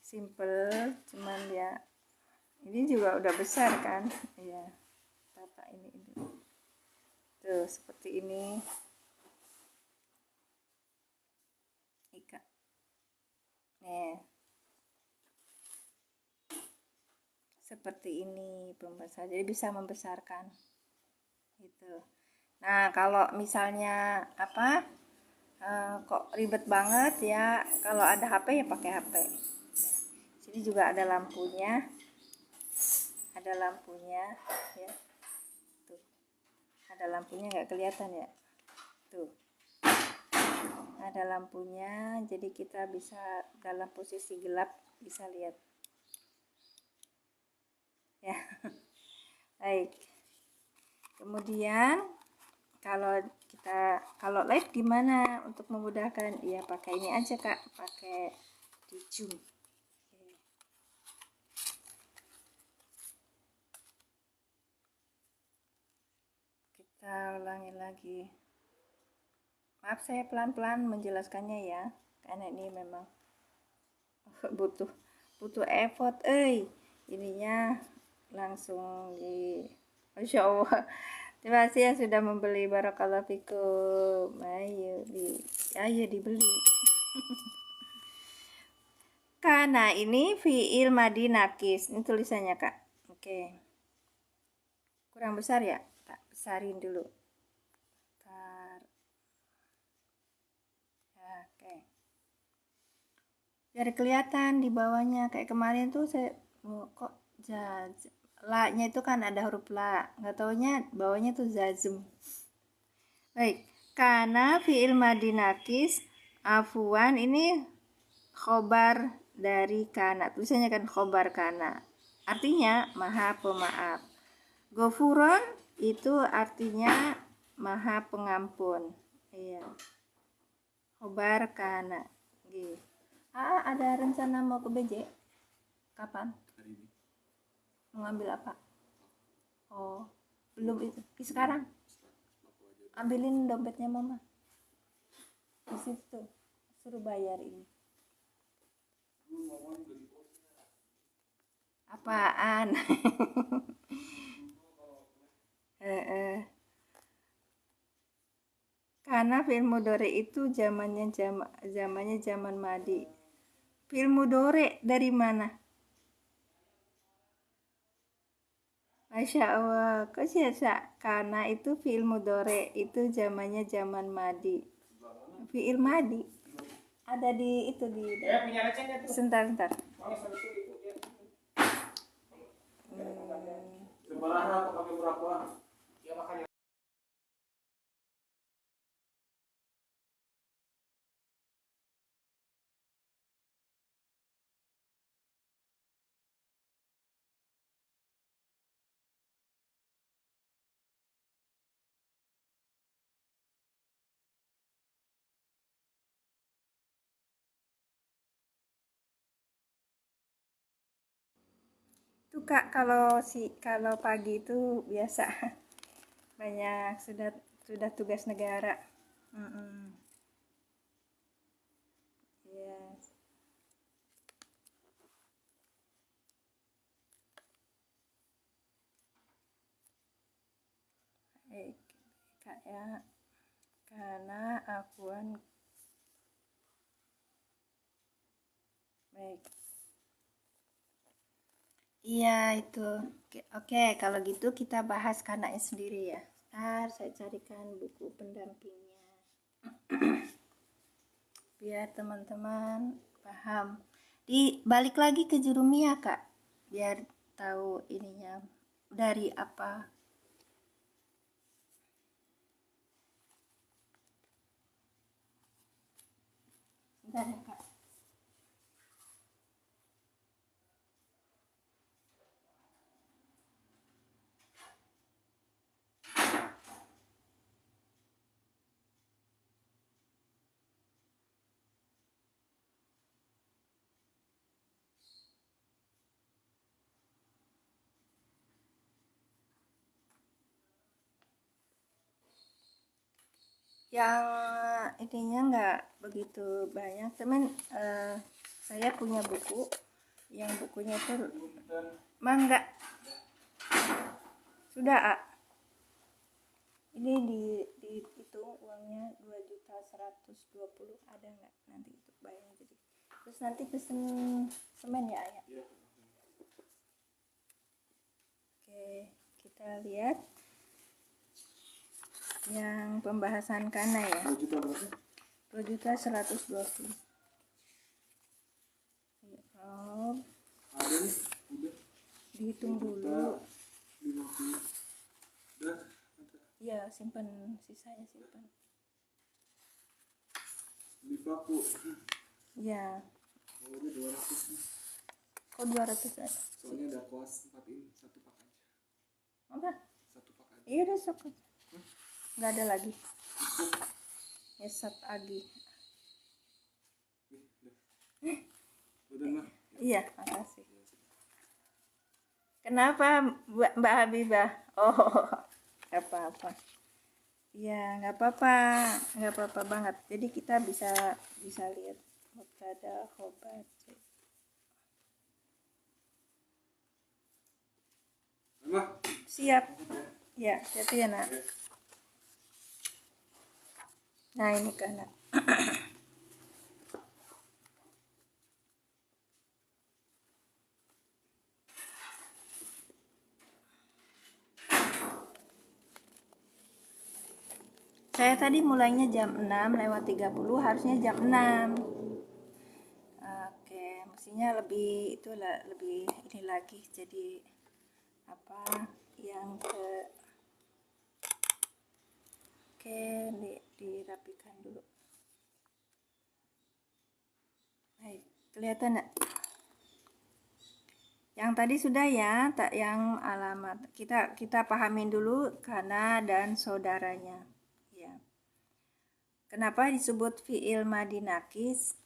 Simple, cuman ya ini juga udah besar kan. Iya. Tata ini. Tuh, seperti ini. Ika. Nih. Seperti ini pembesar. Jadi bisa membesarkan. Gitu. Nah, kalau misalnya kok ribet banget ya, kalau ada HP ya pakai HP. Sini juga ada lampunya. Ada lampunya ya. Tuh. Ada lampunya nggak kelihatan ya? Tuh. Ada lampunya, jadi kita bisa dalam posisi gelap bisa lihat. Ya. Baik. Kemudian kalau live gimana untuk memudahkan? Ya pakai ini aja Kak, pakai di zoom. Kita ulangi lagi. Maaf saya pelan-pelan menjelaskannya ya, karena ini memang butuh effort. Ininya langsung di Masya Allah. Terima kasih yang sudah membeli, barakallahu fikum. Ayo dibeli. Karena ini fiil madi nakis. Ini tulisannya Kak. Oke. Kurang besar ya? Tak besarin dulu. Ya, oke. Biar kelihatan di bawahnya. Kayak kemarin tuh saya kok la-nya itu kan ada huruf la. Nggak taunya bawahnya tuh zazm. Baik. Karena fiil madi nakis, afwan ini khobar dari kana. Tulisannya kan khobar kana. Artinya maha pemaaf. Gofuron itu artinya maha pengampun. Iya. Khobar kana. Gitu. Ada rencana mau ke BJ? Kapan? Mengambil apa? Oh, belum itu. Sekarang? Ambilin dompetnya mama. Di situ. Suruh bayar ini. Apaan? Karena fi'il mudhari itu zamannya zaman madi. Fi'il mudhari dari mana? Masya Allah, kok sih karena itu fi'il mudhari itu zamannya zaman madi. Fi'il madi ada di itu di. Sebentar. Tuh Kak, kalau pagi itu biasa banyak sudah tugas negara. Yes. Kak ya, karena akuan baik. Iya itu. Oke, kalau gitu kita bahas karena sendiri ya. Saya carikan buku pendampingnya. Biar teman-teman paham. Balik lagi ke jurumiyah Kak. Biar tahu ininya dari apa. Bentar ya Kak. Yang ininya nggak begitu banyak, teman. Saya punya buku yang bukunya itu mangga sudah ini di itu uangnya 2.120.000, ada nggak nanti itu bayar. Jadi terus nanti pesen semen ya ayah. Oke, kita lihat yang pembahasan kana ya. 2.120.000. Oh, dihitung dulu. Ya, simpan sisanya, simpan. Di paku. Ya. Oh, ini 200. Kok 200 ada? Soalnya ada kuas 4 ini, 1 pak aja. Apa? 1 pak aja. Iya udah sok. Nggak ada lagi. Esat Agi. Udah mah. Iya, makasih. Kenapa Mbak Habibah? Oh, nggak apa-apa. Ya, nggak apa-apa banget. Jadi kita bisa lihat mubtada khobar. Siap. Ya, jadi ya nak. Nah ini kan nak. Saya tadi mulainya jam 6:30, harusnya jam 6. Oke, mestinya lebih itulah, lebih ini lagi. Jadi apa yang oke, dirapikan dulu. Baik, kelihatan enggak? Yang tadi sudah ya, tak yang alamat. Kita pahamin dulu kana dan saudaranya. Ya. Kenapa disebut fi'il madi nakis?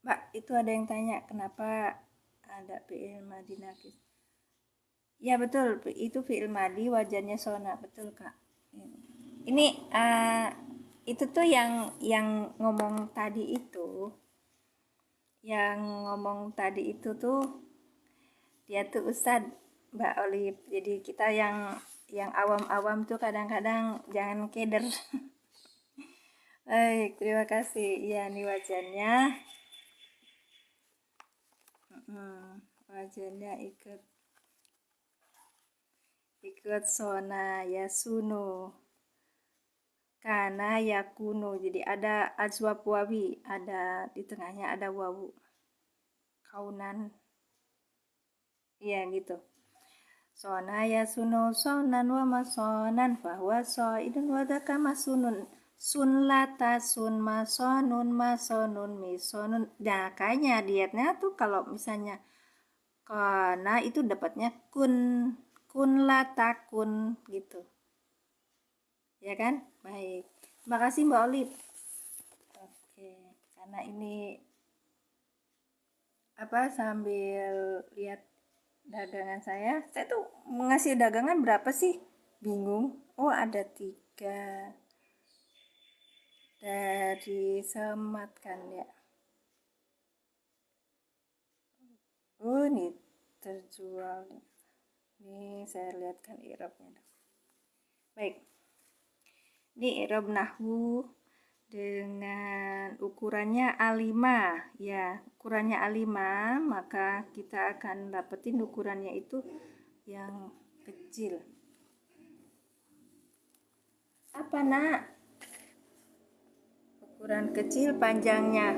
Mbak, itu ada yang tanya kenapa ada fi'il madi nakis. Ya betul, itu fi'il madi wajannya sona, betul Kak. Ini itu tuh yang ngomong tadi itu. Yang ngomong tadi itu tuh dia tuh Ustadz Mbak Olive. Jadi kita yang awam-awam tuh kadang-kadang jangan keder. Baik, terima kasih. Ya, ini wajannya. Wajannya ikut sona yasuno. Kana yakuno. Jadi ada ajwab wawi, ada di tengahnya ada wawu. Kaunan. Iya gitu. Sona yasuno sonan wa masonan bahwa soidun wadaka masunun. Sun lata sun masonun masonun misonun. Nah kayaknya dietnya tuh kalau misalnya karena itu dapatnya kun lata kun gitu. Ya kan? Baik. Terima kasih Mbak Olive. Oke, karena ini sambil lihat dagangan saya tuh mengasih dagangan berapa sih? Bingung. Oh ada 3 dari Semat kan ya. Oh ini terjual. Ini saya lihatkan i'rabnya. Baik. Ini i'rab nahwu dengan ukurannya A5 ya, ukurannya A5, maka kita akan dapetin ukurannya itu yang kecil. Apa nak? Ukuran kecil, panjangnya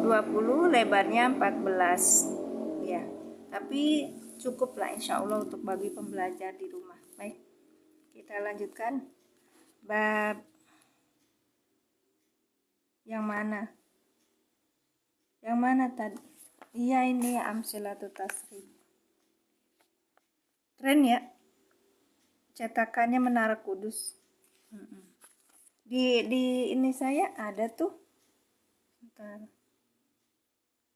20, lebarnya 14 ya, tapi cukup lah insya Allah untuk bagi pembelajar di rumah. Baik, kita lanjutkan bab yang mana? Yang mana tadi? Iya ini amsilatut tasrif. Keren ya. Cetakannya Menara Kudus. Di ini saya ada tuh. Bentar.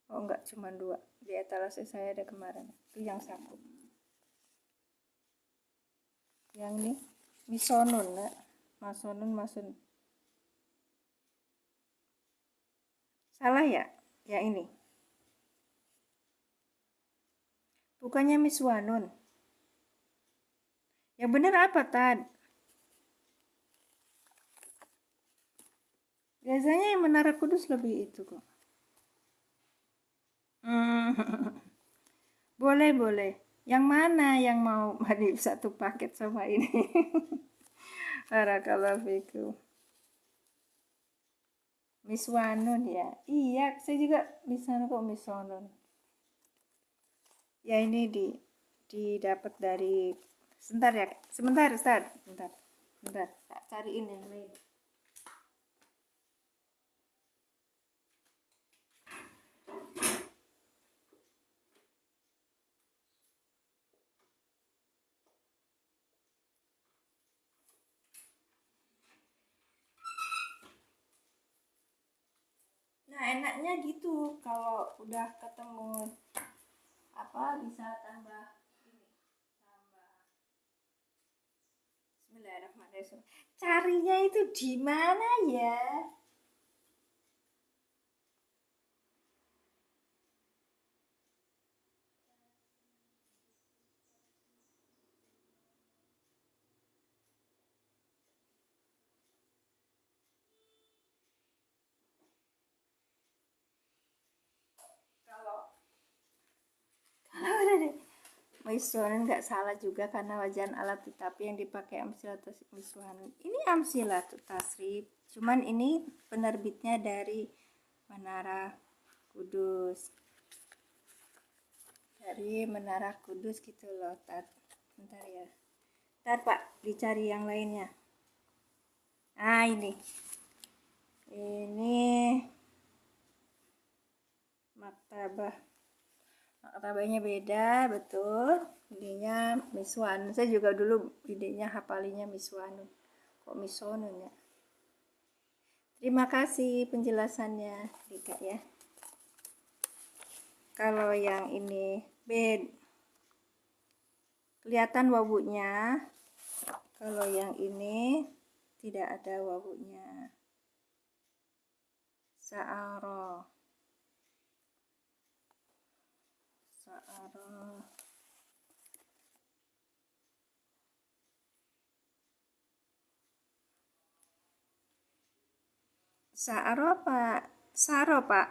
Oh enggak, cuma 2. Di etalase saya ada kemarin. Itu yang 1. Yang ini misonun, nak. masonun, mason. Salah ya? Ya ini. Bukannya miswanun. Yang benar apa, Tad? Biasanya yang Menara Kudus lebih itu kok. Boleh, boleh. Yang mana yang mau mandi satu paket sama ini? Barakallahu fikum. Miswanun ya. Iya, saya juga bisa kok miswanun. Ya ini didapat dari sebentar ya. Sebentar, Ustaz. Sebentar. Sebentar. Tak cariin yang lain. Nah, enaknya gitu kalau udah ketemu apa bisa tambah ini, tambah. Bismillahirrahmanirrahim. Carinya itu di mana ya? Kalau udah deh. Miswanun nggak salah juga karena wajan alat, tetapi yang dipakai amsilatus miswanun. Ini amsilatut tasrif. Cuman ini penerbitnya dari Menara Kudus. Dari Menara Kudus gitu loh, Tat. Bentar ya. Ntar Pak, dicari yang lainnya. Ah, ini. Ini maktabah. Maktabahnya beda, betul. Idenya Miswan. Saya juga dulu idenya hafalinya Miswanun. Kok Misonun ya? Terima kasih penjelasannya, Dika ya. Kalau yang ini bed, kelihatan wawunya. Kalau yang ini tidak ada wawunya. Sa'aro. Sa'aro. Sa'aro apa? Saro, Pak.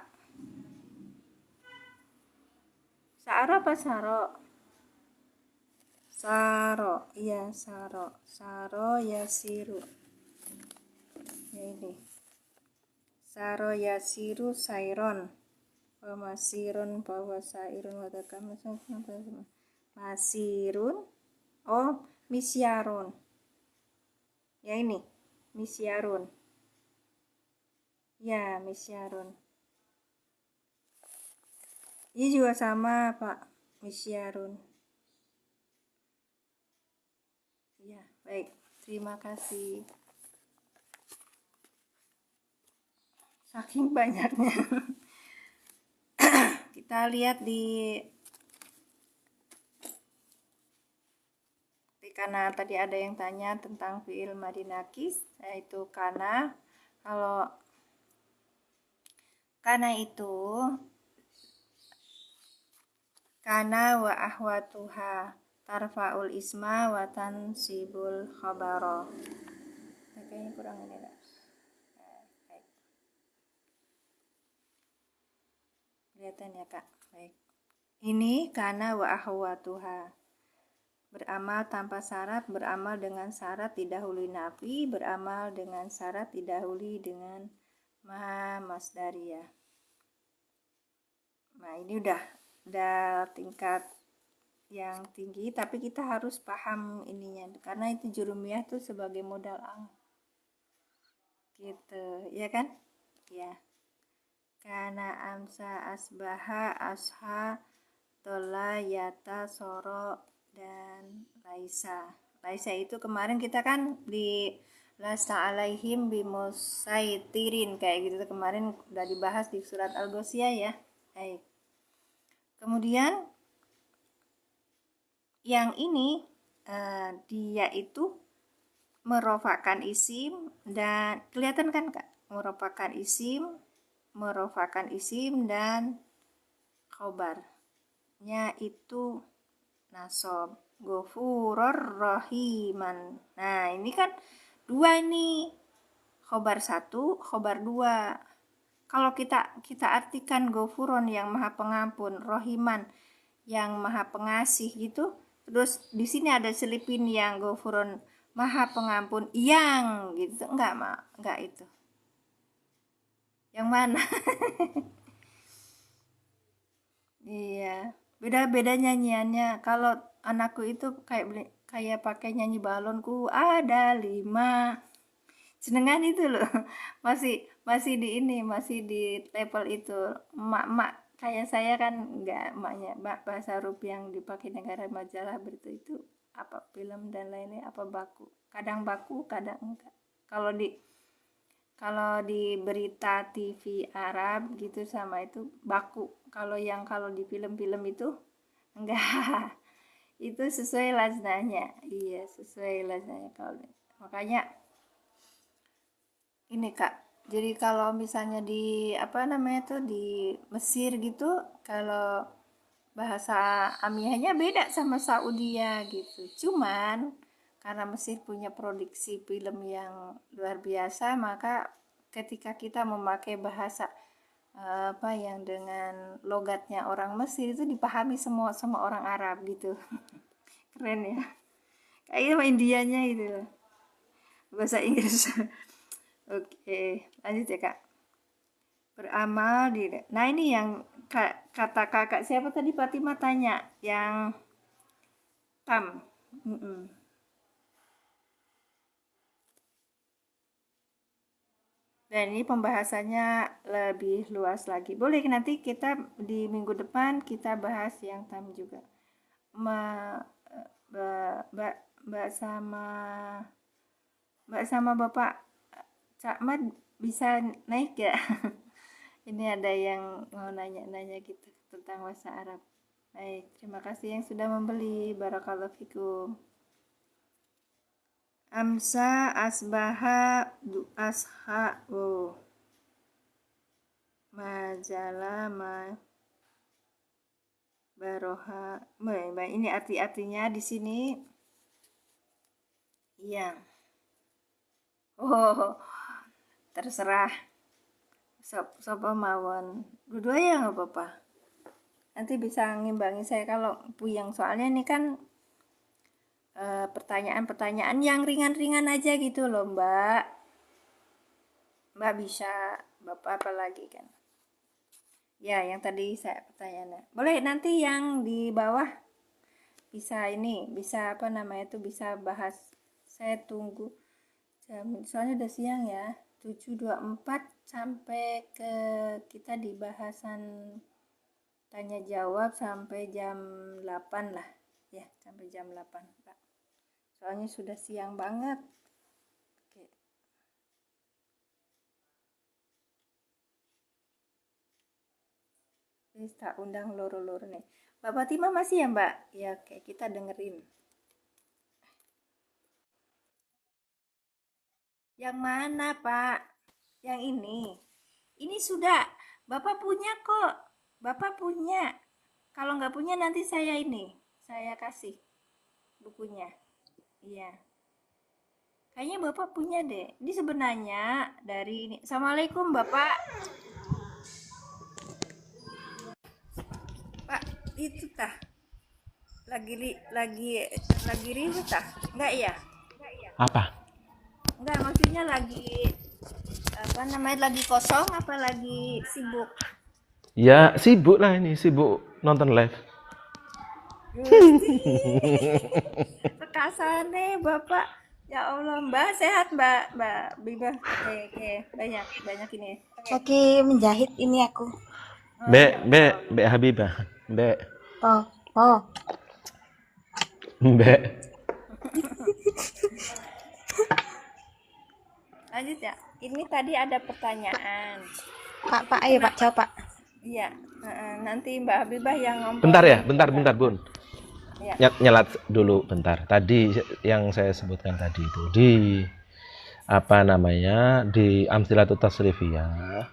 Sa'aro apa saro? Saro, iya saro. Saro yasiru. Ya ini. Saro yasiru sairon. Masirun bahwa sairun wadakam masirun. Oh, misyarun. Ya ini, misyarun. Ya, misyarun. Ini juga sama, Pak. Misyarun. Ya, baik. Terima kasih. Saking banyaknya. Kita lihat karena tadi ada yang tanya tentang fiil madi nakis, yaitu kana. Kalau kana itu kana wa ahwatuha tarfaul isma wa tansibul khabaro. Kayaknya kurang ini lah. Kelihatan ya Kak. Baik. Ini kana wa ahwatuha. Beramal tanpa syarat, beramal dengan syarat didahului nafi, beramal dengan syarat didahului dengan ma masdariyah. Nah, ini udah tingkat yang tinggi, tapi kita harus paham ininya karena itu jurumiyah tuh sebagai modal awal. Gitu, ya kan? Ya. Kana amsa asbaha asha tola yata soro dan laisa. Laisa itu kemarin kita kan di lasta alaihim bimusaitirin kayak gitu kemarin udah dibahas di surat Al-Ghasyiyah ya. Baik. Kemudian yang ini dia itu merofakan isim, dan kelihatan kan Kak? Merofakan isim dan khobarnya itu nasob. Ghafurur rahiman. Nah, ini kan dua ini. Khobar 1, khobar 2. Kalau kita artikan Ghafurun yang maha pengampun, Rohiman yang maha pengasih gitu. Terus di sini ada selipin yang Ghafurun maha pengampun yang gitu. Enggak itu. Yang mana? Iya, beda-beda nyanyiannya. Kalau anakku itu kayak pakai nyanyi balonku ada 5. Senengan itu loh. Masih di ini, masih di level itu. Emak-emak kayak saya kan enggak, emaknya bahasa Arab yang dipakai negara majalah berita itu apa film dan lainnya apa baku. Kadang baku, kadang enggak. Kalau di berita TV Arab gitu sama itu baku. Kalau di film-film itu enggak. Itu sesuai laznanya. Iya, sesuai laznanya kalau. Makanya ini Kak. Jadi kalau misalnya di di Mesir gitu, kalau bahasa amiyahnya beda sama Saudia gitu. Cuman karena Mesir punya produksi film yang luar biasa, maka ketika kita memakai bahasa yang dengan logatnya orang Mesir itu dipahami semua orang Arab gitu. Keren ya. Kayak sama Indianya gitu loh. Bahasa Inggris. Oke, lanjut ya Kak. Beramal di. Nah, ini yang kata kakak siapa tadi, Fatimah tanya yang tam. Dan ini pembahasannya lebih luas lagi. Boleh nanti kita di minggu depan kita bahas yang tam juga. Mbak sama Bapak Cak Mat bisa naik ya? Ini ada yang mau nanya-nanya gitu tentang bahasa Arab. Baik, terima kasih yang sudah membeli. Barakallahu fikum. Amsa asbaha asha majalah baroha. Ini artinya di sini. Iya. Oh, terserah. Sopo mawon. Dua-dua ya nggak apa-apa. Nanti bisa ngimbangi saya kalau puyeng. Soalnya ini kan pertanyaan-pertanyaan yang ringan-ringan aja gitu loh Mbak. Mbak bisa, Bapak apa lagi kan? Ya, yang tadi saya pertanyaannya. Boleh nanti yang di bawah bisa bisa bahas. Saya tunggu soalnya udah siang ya. 7.24 sampai ke kita di bahasan tanya jawab sampai jam 8 lah. Ya, sampai jam 8, Pak. Soalnya sudah siang banget. Oke. Ini tak undang loro-loro nih. Mbak Fatimah masih ya Mbak? Ya, kayak kita dengerin. Yang mana Pak? Yang ini. Ini sudah. Bapak punya kok. Bapak punya. Kalau nggak punya nanti saya kasih bukunya. Iya. Kayaknya Bapak punya deh. Ini sebenarnya dari ini. Assalamualaikum Bapak. Pak, itu tah. Lagi ribut tah? Enggak ya? Apa? Enggak, maksudnya lagi lagi kosong apa lagi sibuk? Ya sibuk lah ini, sibuk nonton live. Sekasane Bapak. Ya Allah, Mbak sehat Mbak Bibah. Oke, banyak ini. Lagi menjahit ini aku. Mbak Habibah. Mbak. Oh. Mbak. Lanjut ya. Ini tadi ada pertanyaan. Pak, ayo Pak, jawab Pak. Iya, nanti Mbak Habibah yang ngomong. Bentar ya, bentar Bun. Ya. nyelat dulu bentar. Tadi yang saya sebutkan tadi itu di apa namanya di Amsilatut Tasrifiyah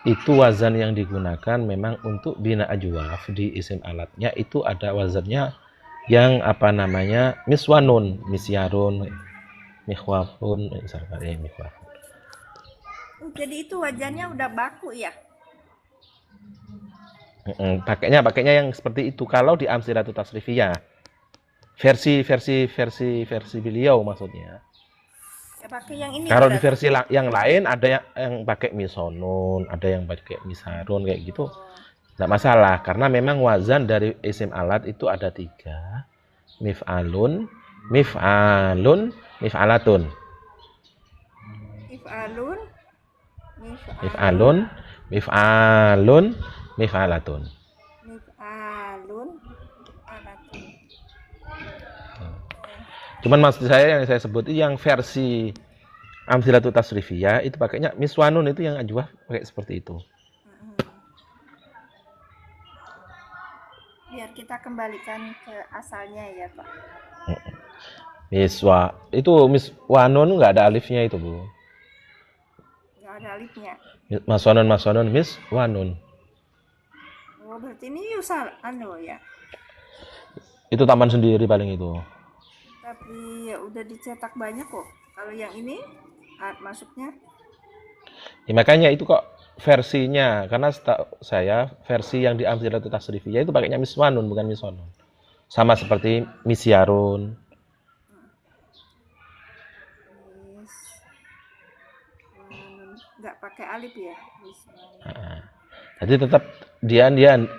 itu wazan yang digunakan memang untuk bina ajwaf di isim alatnya itu ada wazannya yang apa namanya miswanun, misyarun, mikhwafun, misalkan mikhwafun. Jadi itu wajannya udah baku ya? Pakainya yang seperti itu kalau di Amsilatut Tasrifiyah. Versi beliau maksudnya. Ya pakai yang ini. Kalau di berarti. versi yang lain ada yang pakai misonun, ada yang pakai misarun kayak gitu. Tidak masalah karena memang wazan dari isim alat itu ada 3. Mif'alun, mif'alatun. Mif'alun, Mif'alun, mif'alatun. mif'alun, alatun. Cuman maksud saya yang saya sebut itu yang versi Amsilatut Tasrifiyah itu pakainya miswanun itu yang ajwaf pakai seperti itu. Biar kita kembalikan ke asalnya ya Pak. Miswanun nggak ada alifnya itu Bu. Nggak ada alifnya. Maswanun miswanun. Oh berarti ini yusal ya. Itu taman sendiri paling itu. Tapi ya udah dicetak banyak kok. Kalau yang ini masuknya. Ya, makanya itu kok versinya karena saya versi yang di Amsilatut Tasrifiyah itu pakainya miswanun bukan miswanun. Sama seperti misyarun. Nggak pakai alif ya. Jadi tetap dia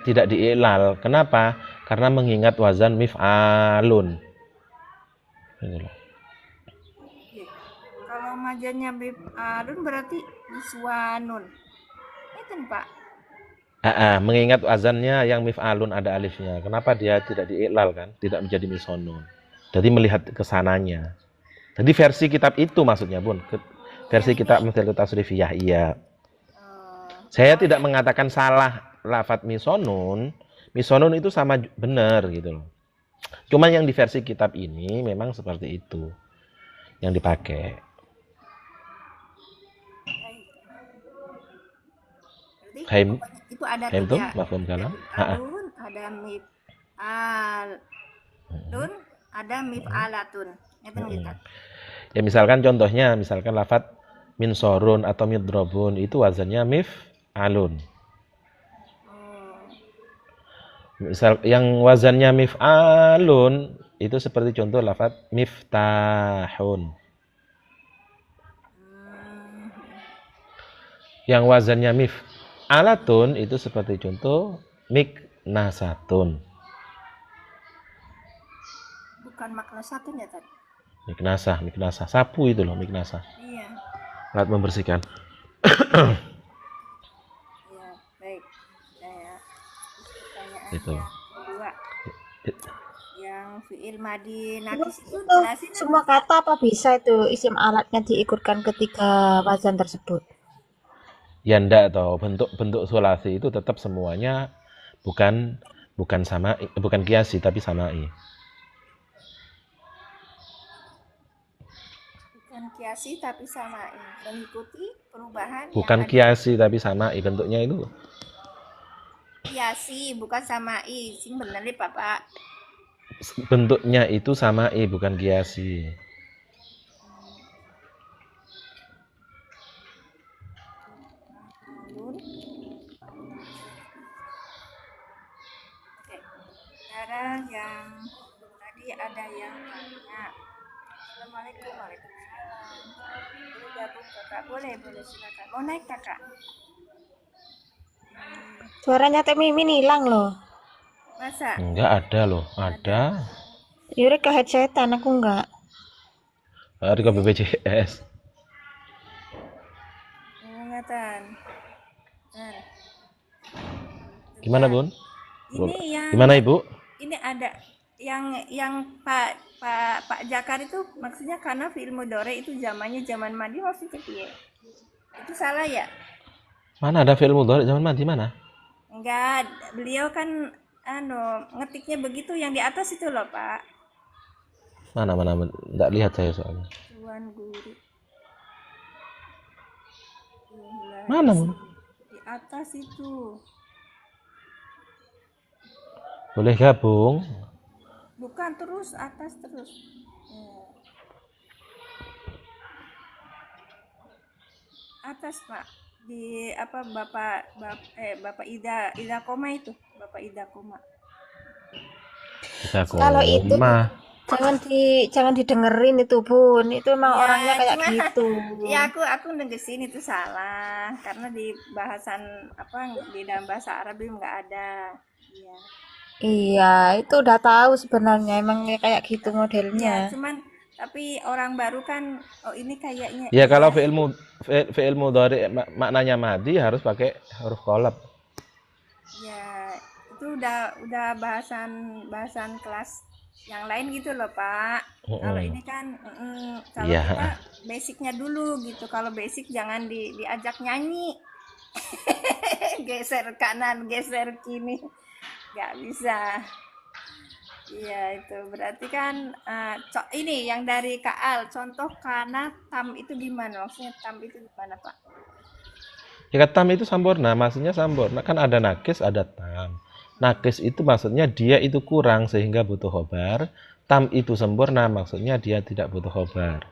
tidak diilal. Kenapa? Karena mengingat wazan mif'alun. Gitu loh. Kalau majanya mif'alun berarti miswanun. Itu Pak. Mengingat wazannya yang mif'alun ada alifnya. Kenapa dia tidak diilal kan? Tidak menjadi misonun. Jadi melihat kesananya. Jadi versi kitab itu maksudnya Bun. Versi kitab Amsilatut Tasrifiyah iya. Saya tidak mengatakan salah lafadz misonun. Misonun itu sama benar gitu loh. Cuman yang di versi kitab ini memang seperti itu yang dipakai. Haim itu ada tuh tiga. mafhum kalam. Ada mif'alun, ada mif'alatun. Ya misalkan contohnya lafadz minsorun atau midrobun itu wazannya mif'alun. Misal yang wazannya mif'alun itu seperti contoh lafadz miftahun. Yang wazannya mif'alatun itu seperti contoh miknasatun. Bukan maknasatun ya tadi. Miknasah. Sapu itu loh miknasah. Iya. Alat membersihkan. Iya, baik. Pertanyaan Itu. Kedua. Yang fi'il madi nakis itu jelasin Semua kata apa bisa itu isim alatnya diikutkan ketiga wazan tersebut? Ya ndak toh, bentuk sulasi itu tetap semuanya bukan kiasi tapi samai. bukan kiasi tapi samai, mengikuti perubahan Bukan yang kiasi tapi samai bentuknya itu. kiasi bukan samai. Sing bener nih Bapak. Bentuknya itu samai bukan kiasi. Oke. Sekarang yang tadi ada yang tanya. Assalamualaikum, waalaikumsalam. Boleh gabung Kakak? Boleh silakan. Mau naik Kakak? Suaranya Teh Mimin hilang loh. Masa? Enggak ada loh, ada. Yuri ke headsetan aku enggak. Ada ke BPJS. Ingatan. Gimana Bun? Ini yang Gimana Ibu? ini ada yang Pak Jakar itu maksudnya karena fi'il mudhari itu zamannya zaman madi maksudnya piye? Itu salah ya? Mana ada fi'il mudhari zaman madi mana? Enggak, beliau kan ngetiknya begitu yang di atas itu loh, Pak. Mana enggak lihat saya soalnya. Tuan Guru. Jumlah Mana, isim. Bun? Di atas itu. Boleh gabung? Bukan terus atas terus. Atas, Pak. Di apa Bapak Ida koma itu. Bapak Ida koma. Bisa Kalau itu koma. jangan didengerin itu Bun, itu emang Ya, orangnya kayak cuma gitu. ya aku negesin itu salah karena di bahasan di dalam bahasa Arab itu nggak ada. Iya. Iya, itu udah tahu sebenarnya emang kayak gitu Ya, modelnya. cuman tapi orang baru kan ini kayaknya Ya kalau iya. fi'il mudhari maknanya madi harus pakai huruf qalb. Ya, itu udah bahasan kelas yang lain gitu loh, Pak. Kalau ini kan kalau Iya. kita basicnya dulu gitu. Kalau basic jangan diajak nyanyi. Geser kanan, geser kiri. Nggak bisa. Iya, itu berarti kan ini yang dari Kaal. Contoh kana tam itu gimana? Maksudnya tam itu gimana, Pak? Ya tam itu sampurna, maksudnya sampurna. Kan ada nakis, ada tam. Nakis itu maksudnya dia itu kurang sehingga butuh khobar. Tam itu sempurna, maksudnya dia tidak butuh khobar.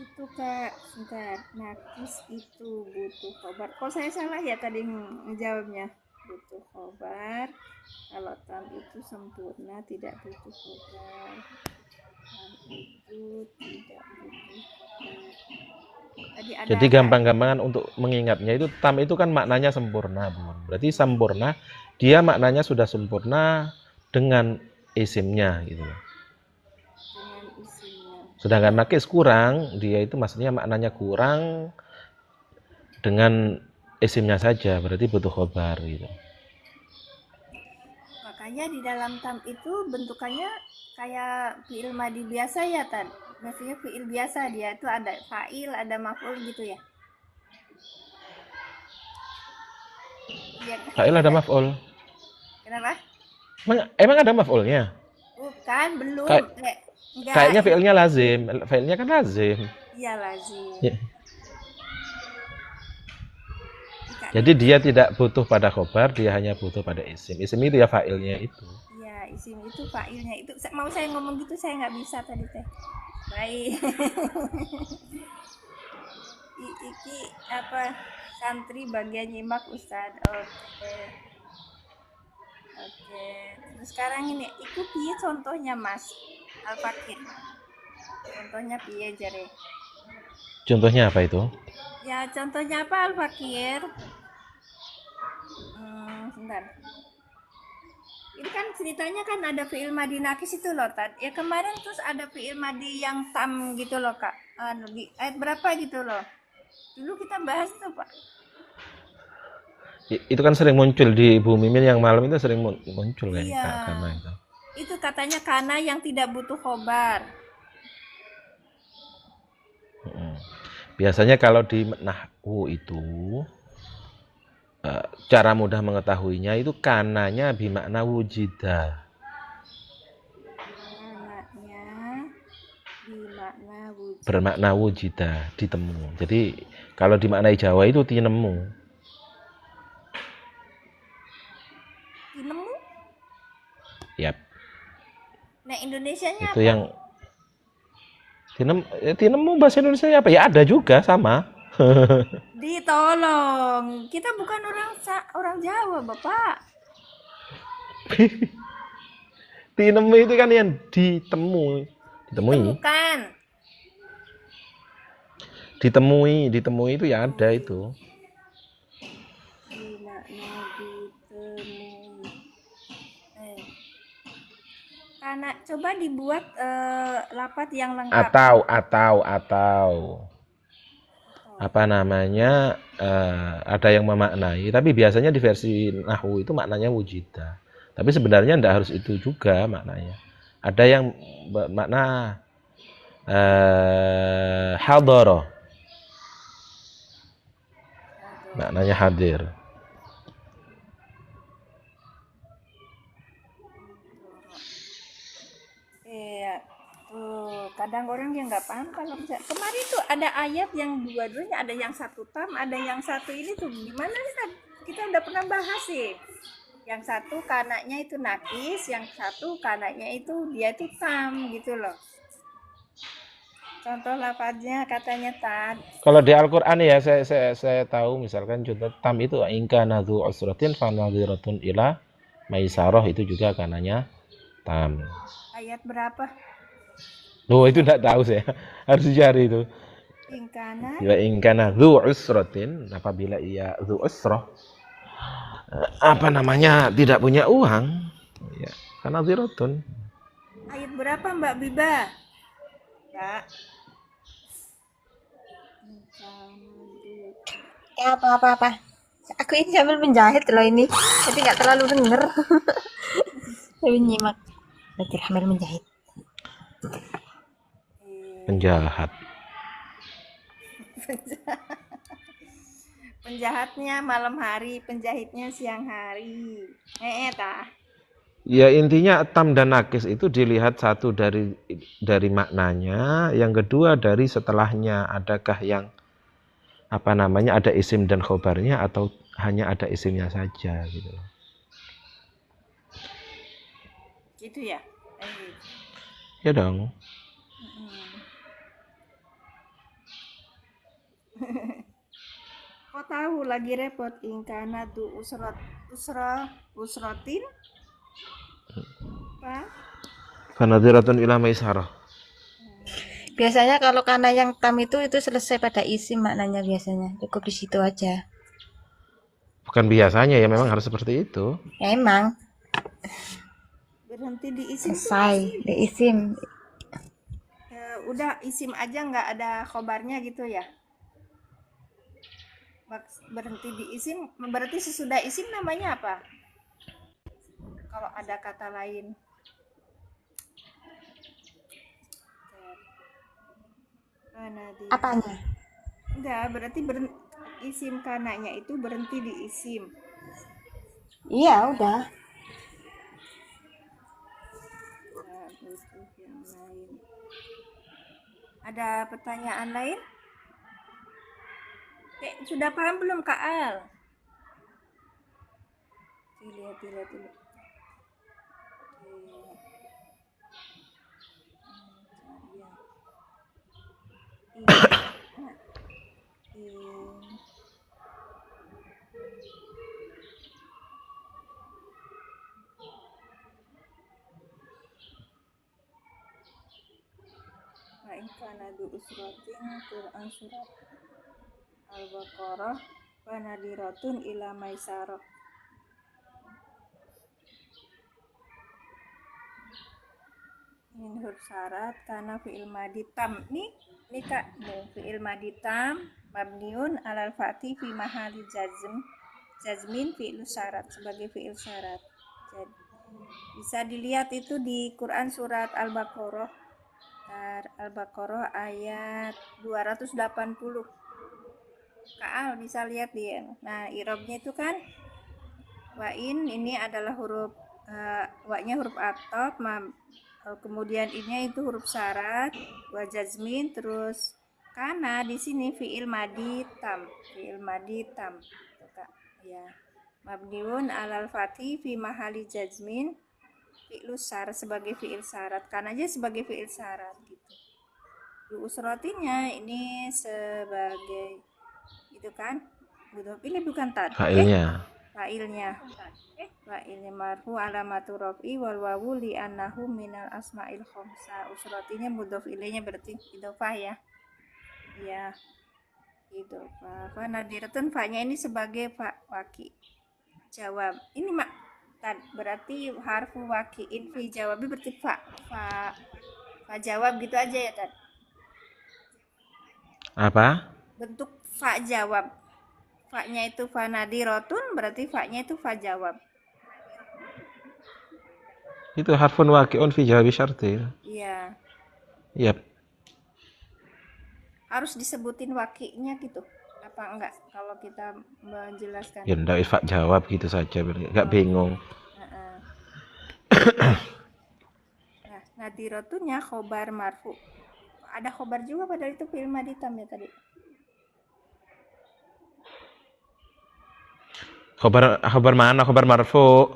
Itu Kak, sebentar. Nakis itu butuh khobar. Kok saya salah ya tadi menjawabnya? Butuh khobar. Kalau tam itu sempurna tidak butuh khobar. Tam itu tidak butuh khobar. Jadi gampang-gampangan untuk mengingatnya itu tam itu kan maknanya sempurna, Bun. Berarti sempurna, dia maknanya sudah sempurna dengan isimnya gitu loh. Dengan isimnya. Sedangkan nakis kurang, dia itu maksudnya maknanya kurang dengan isimnya saja, berarti butuh khobar gitu. Makanya di dalam tam itu bentukannya kayak fi'il madi biasa ya, Tan. Maksudnya fi'il biasa, dia itu ada fa'il, ada maf'ul gitu ya. Iya. Fa'il ada maf'ul. Kenapa? Emang ada maf'ulnya? Bukan, belum. Enggak. Kayaknya fi'ilnya lazim. Fi'ilnya kan lazim. Iya, lazim. Ya. Jadi dia tidak butuh pada khobar, dia hanya butuh pada isim. Isim itu ya fa'ilnya itu. Iya, isim itu fa'ilnya itu. Mau saya ngomong gitu saya nggak bisa tadi teh. Baik. Iki apa santri bagian nyimak Ustad. Oke. Terus sekarang ini ikut piye contohnya Mas Al-Fakir. Contohnya piye jare? Contohnya apa itu? Ya, contohnya apa Al-Fakir? Sebentar. Ini kan ceritanya kan ada fi'il madi nakis itu loh, Tad. Ya kemarin terus ada fi'il madi yang tam gitu loh, Kak. Di ayat berapa gitu loh. Dulu kita bahas tuh, Pak. Itu kan sering muncul di Bu Mimin yang malam itu sering muncul kan? Iya. Karena itu. Itu katanya kana yang tidak butuh khobar. Biasanya kalau di nahwu itu cara mudah mengetahuinya itu kananya bimakna wujida. Kananya bimakna wujida. Bermakna wujida, ditemu. Jadi kalau dimaknai Jawa itu tinemu. Tinemu? Yap. Nah, Indonesianya Itu apa? yang tinemu bahasa Indonesia apa? Ya ada juga sama. Ditolong. Kita bukan orang Jawa, Bapak. Tinemu itu kan yang ditemui. Bukan. Ditemui itu ya ada itu. Karena coba dibuat lapat yang lengkap. Atau apa namanya ada yang memaknai, tapi biasanya di versi nahwu itu maknanya wujida. Tapi sebenarnya tidak harus itu juga maknanya. Ada yang makna hadara. Maknanya hadir. kadang orang yang nggak paham kalau kemarin tuh ada ayat yang dua-duanya, ada yang satu tam, ada yang satu ini tuh gimana kita udah pernah bahas sih. Yang satu kanaknya itu nakis, yang satu kanaknya itu dia itu tam gitu loh. Contoh lafadznya katanya tad. Kalau di Al-Qur'an ya saya tahu misalkan contoh tam itu ingka nadzu usratin fanadhiratun ila maisarah, itu juga kananya tam. Ayat berapa? Loh, itu enggak tahu saya. Harus dicari itu. Ingkana Ya ingkana dzu usratin, apabila ia dzu usrah, apa namanya, tidak punya uang, ya karena ziratun. ayat berapa Mbak Biba? Ya. Ya apa-apa. Aku ini sambil menjahit loh ini. Jadi nggak terlalu denger. Tapi nyimak. Belajar sambil menjahit. Penjahat. Penjahatnya malam hari, penjahitnya siang hari. Tah. Ya intinya tam dan nakis itu dilihat satu dari maknanya, yang kedua dari setelahnya, adakah yang apa namanya ada isim dan khobarnya atau hanya ada isimnya saja gitu loh. Gitu ya. Ya dong. Kok tahu lagi repot ingkana tu usrotin apa? Fanadhiratun ila maisarah. Biasanya kalau karena yang tam itu selesai pada isim maknanya biasanya. Cukup di situ aja. Bukan biasanya ya, memang harus seperti itu. Ya emang Berhenti di isim tuh selesai di isim. udah isim aja nggak ada khobarnya gitu ya. Berhenti di isim berarti sesudah isim namanya apa? Kalau ada kata lain. Apanya? Enggak, berarti isim kanaknya itu berhenti di isim. Iya udah. Nah, butuh yang lain. Ada pertanyaan lain? Sudah paham belum Kak Al? Lihat dulu. Kanadu usratin Quran surat Al-Baqarah Panadiratun ila maisarah. Min huruf syarat karena fi'il madi tam nih Kak, fi'il madi tam mabniun alal fati fi mahali jazmin fi'il syarat sebagai fi'il syarat. Jadi bisa dilihat itu di Quran surat Al-Baqarah ayat 280. Kak bisa lihat dia. Nah, i'rabnya itu kan wa'in ini adalah huruf wa-nya huruf ataf, kemudian i-nya itu huruf syarat, wa jazmin, terus karena di sini fi'il madi tam. Ya. Mabniun alal fathi fi mahali jazmin fi'lus syarat sebagai fi'il syarat, karena aja sebagai fi'il syarat gitu. Usrotinya ini sebagai itu kan ini bukan tad Fa'ilnya. Fa'ilnya marfu alamatu raf'i wal wawu li annahu minal asma'il khamsa. Usrotinya mudhof ilainya berarti idhofah ya. Ya. Idhofah. Fa nadiratun fa-nya ini sebagai fa waki. Jawab. Ini berarti harfu waki'in fi jawabi berarti fa jawab gitu aja ya Tad. Apa? Bentuk fa jawab. Fa-nya itu fa nadiratun berarti fa-nya itu fa jawab. Itu harfun waqi'un fi jawabi syarti. Iya. Yap. Harus disebutin waki'nya gitu. Apa enggak kalau kita menjelaskan? Ya ndak fa jawab gitu saja, enggak bingung. Nadhirotunnya khobar marfu. Ada khobar juga padahal itu fi'il madhi tam ya tadi. Khobar mana? Khobar marfu.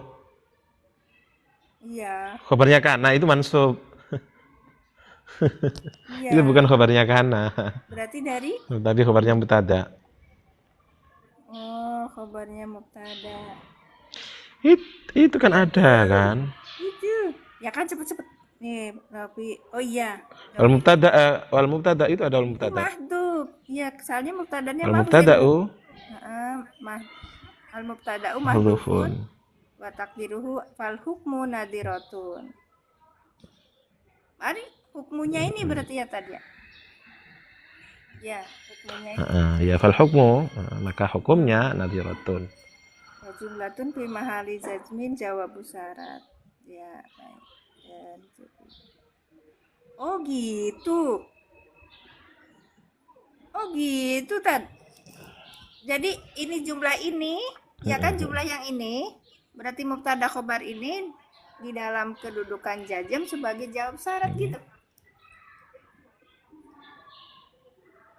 Iya, Khobarnya kana itu mansub. iya. Itu bukan khobarnya kana. Berarti dari Tadi khobarnya mubtada. khobarnya mubtada. Itu kan ada kan? Itu. Ya kan cepet-cepet. Nih, tapi oh iya. Wal mubtada itu ada wal Itu mubtada. mahdhuf. Iya, soalnya mubtadanya Wal mahdhuf. mubtada'u Heeh, al mubtada'u mahdhufun mahdhufun. wa taqdiruhu fal hukmu nadhiratun. Mari hukmunya ini berarti ya tadi ya. Ya, hukmunya ini. Ya fal hukmu, maka hukumnya nadhiratun. Wa jumlatun fi mahali jazmin jawabu syarat. Ya, baik. Dan oh gitu. Oh gitu, Tad. Jadi ini jumlah ini, ya kan jumlah yang ini, berarti mubtada khobar ini di dalam kedudukan jazm sebagai jawab syarat gitu.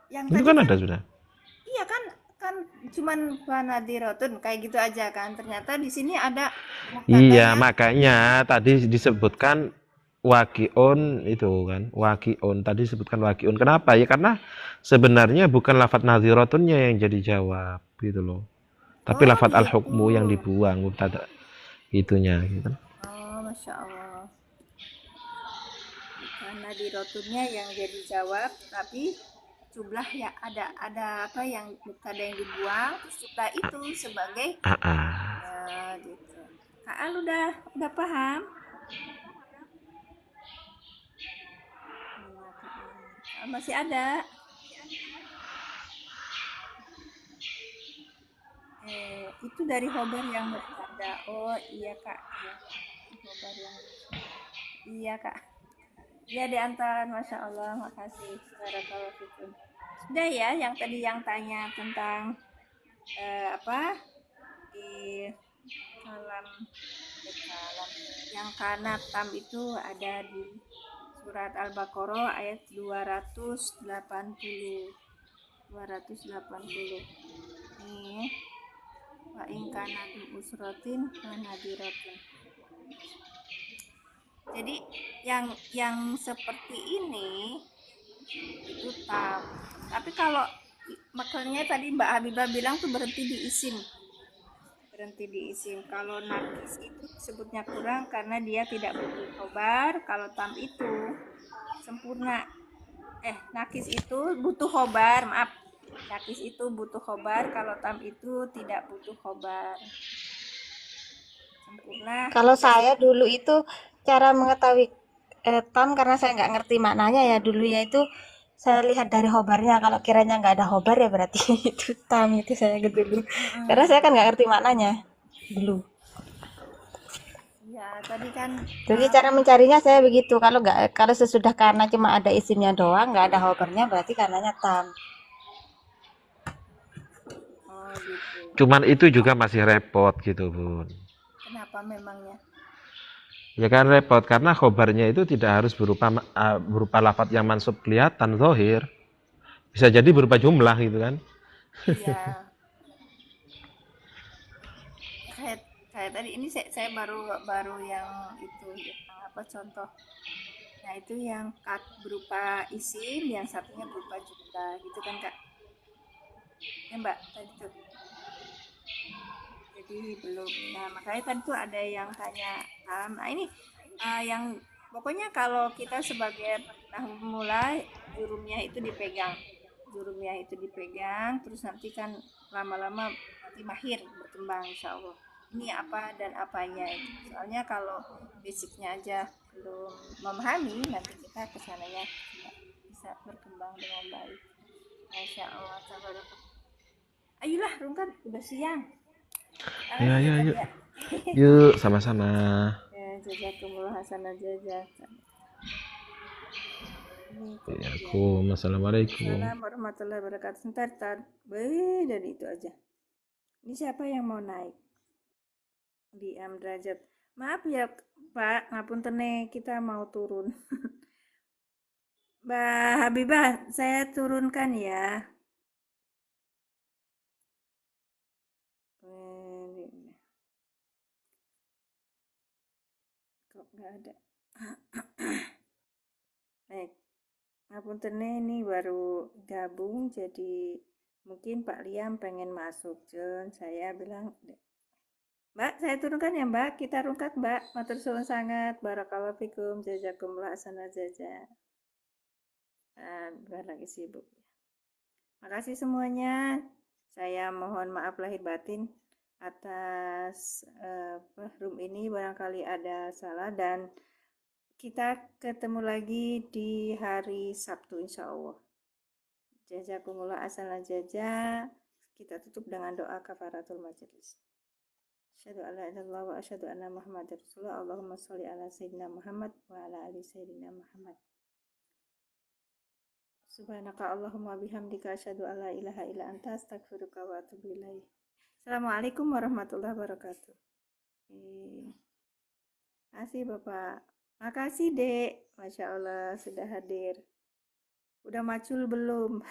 Yang Itu tadi kan ada sudah. iya kan cuman fanadiratun kayak gitu aja kan. Ternyata di sini ada Iya, mubtadanya. makanya tadi disebutkan waqi'un itu kan. Waqi'un tadi disebutkan waqi'un. Kenapa? Ya karena sebenarnya bukan lafadz nadhiratunnya yang jadi jawab gitu loh. Tapi Oh, lafadz gitu. al-hukmu yang dibuang mubtada itunya gitu. Oh, Masya Allah. Karena dirotunnya yang jadi jawab, tapi jumlah ya ada apa yang mubtada yang dibuang, terus jumlah itu sebagai ya gitu. Kak Al udah paham? Masih ada? Itu dari khobar yang mubtada. Oh iya Kak, ya. Khobar yang iya Kak. Ya diantar, Masya Allah, makasih. Barakallahu fikum. Sudah ya, yang tadi yang tanya tentang apa di kalam yang kana tam itu ada di surat Al-Baqarah ayat 280. Nih, wa in kana bi usratin fanadiratun. Jadi yang seperti ini itu tam. Tapi kalau makanya tadi Mbak Habibah bilang tuh berhenti di isim. Kalau nakis itu sebutnya kurang karena dia tidak butuh khobar. Kalau tam itu sempurna. Nakis itu butuh khobar, maaf. Nakis itu butuh khobar, kalau tam itu tidak butuh khobar. Sempurna. Kalau saya dulu itu cara mengetahui tam karena saya nggak ngerti maknanya ya dulu ya itu saya lihat dari hobarnya. Kalau kiranya nggak ada hobar ya berarti itu tam itu saya gitu dulu. Karena saya kan nggak ngerti maknanya dulu. Ya, tadi kan Jadi cara mencarinya saya begitu. Kalau sesudah karena cuma ada isimnya doang, nggak ada hobarnya berarti karenanya tam. oh gitu. Cuman itu juga masih repot gitu, Bun. Kenapa memangnya? Ya kan repot karena khobarnya itu tidak harus berupa lafadz yang mansub kelihatan zahir. Bisa jadi berupa jumlah gitu kan. Iya. kayak tadi ini saya baru yang itu yang apa contoh. Nah, itu yang berupa isim, yang satunya berupa jumlah gitu kan, Kak. Ya, Mbak, tadi tuh. Jadi belum. Nah, makanya tadi tuh ada yang tanya, nah ini yang pokoknya kalau kita sebagai pemula jurumnya itu dipegang, terus nanti kan lama-lama nanti mahir berkembang insya Allah. Ini apa dan apanya itu. Soalnya kalau basicnya aja belum memahami, nanti kita kesananya bisa berkembang dengan baik. Masya Allah, tabarakallah. Ayolah, Rungkan, udah siang. Ayo. Yuk, sama-sama. Jazakumullah hasanah jazakan. Assalamualaikum. Assalamualaikum warahmatullahi wabarakatuh. Sebentar, dari itu aja. Ini siapa yang mau naik? Di derajat Maaf ya Pak, ngapuntene kita mau turun. Mbak Habibah, saya turunkan ya. Kok nggak ada? Baik, ngapuntene ini baru gabung, jadi mungkin Pak Liam pengen masuk. Jon, saya bilang, Mbak, saya turunkan ya Mbak, kita rungkat Mbak. Matur suwun sangat, barakallahu fikum, jazakumullah asana jaza. Mbak lagi sibuk. Makasih semuanya. Saya mohon maaf lahir batin atas room ini, barangkali ada salah, dan kita ketemu lagi di hari Sabtu insya Allah. Jazakumullah asana jaza. Kita tutup dengan doa kafaratul majelis. Asyhadu an la ilaha illallah wa asyhadu anna Muhammadar Rasulullah. Allahumma sholli ala sayyidina Muhammad wa ala ali sayyidina Muhammad. Subhanaka Allahumma bihamdika asyhadu an la ilaha illa anta astaghfiruka wa atubu ilaik. Assalamualaikum warahmatullahi wabarakatuh. Makasih Bapak. Makasih Dek. Masya Allah sudah hadir. Udah macul belum?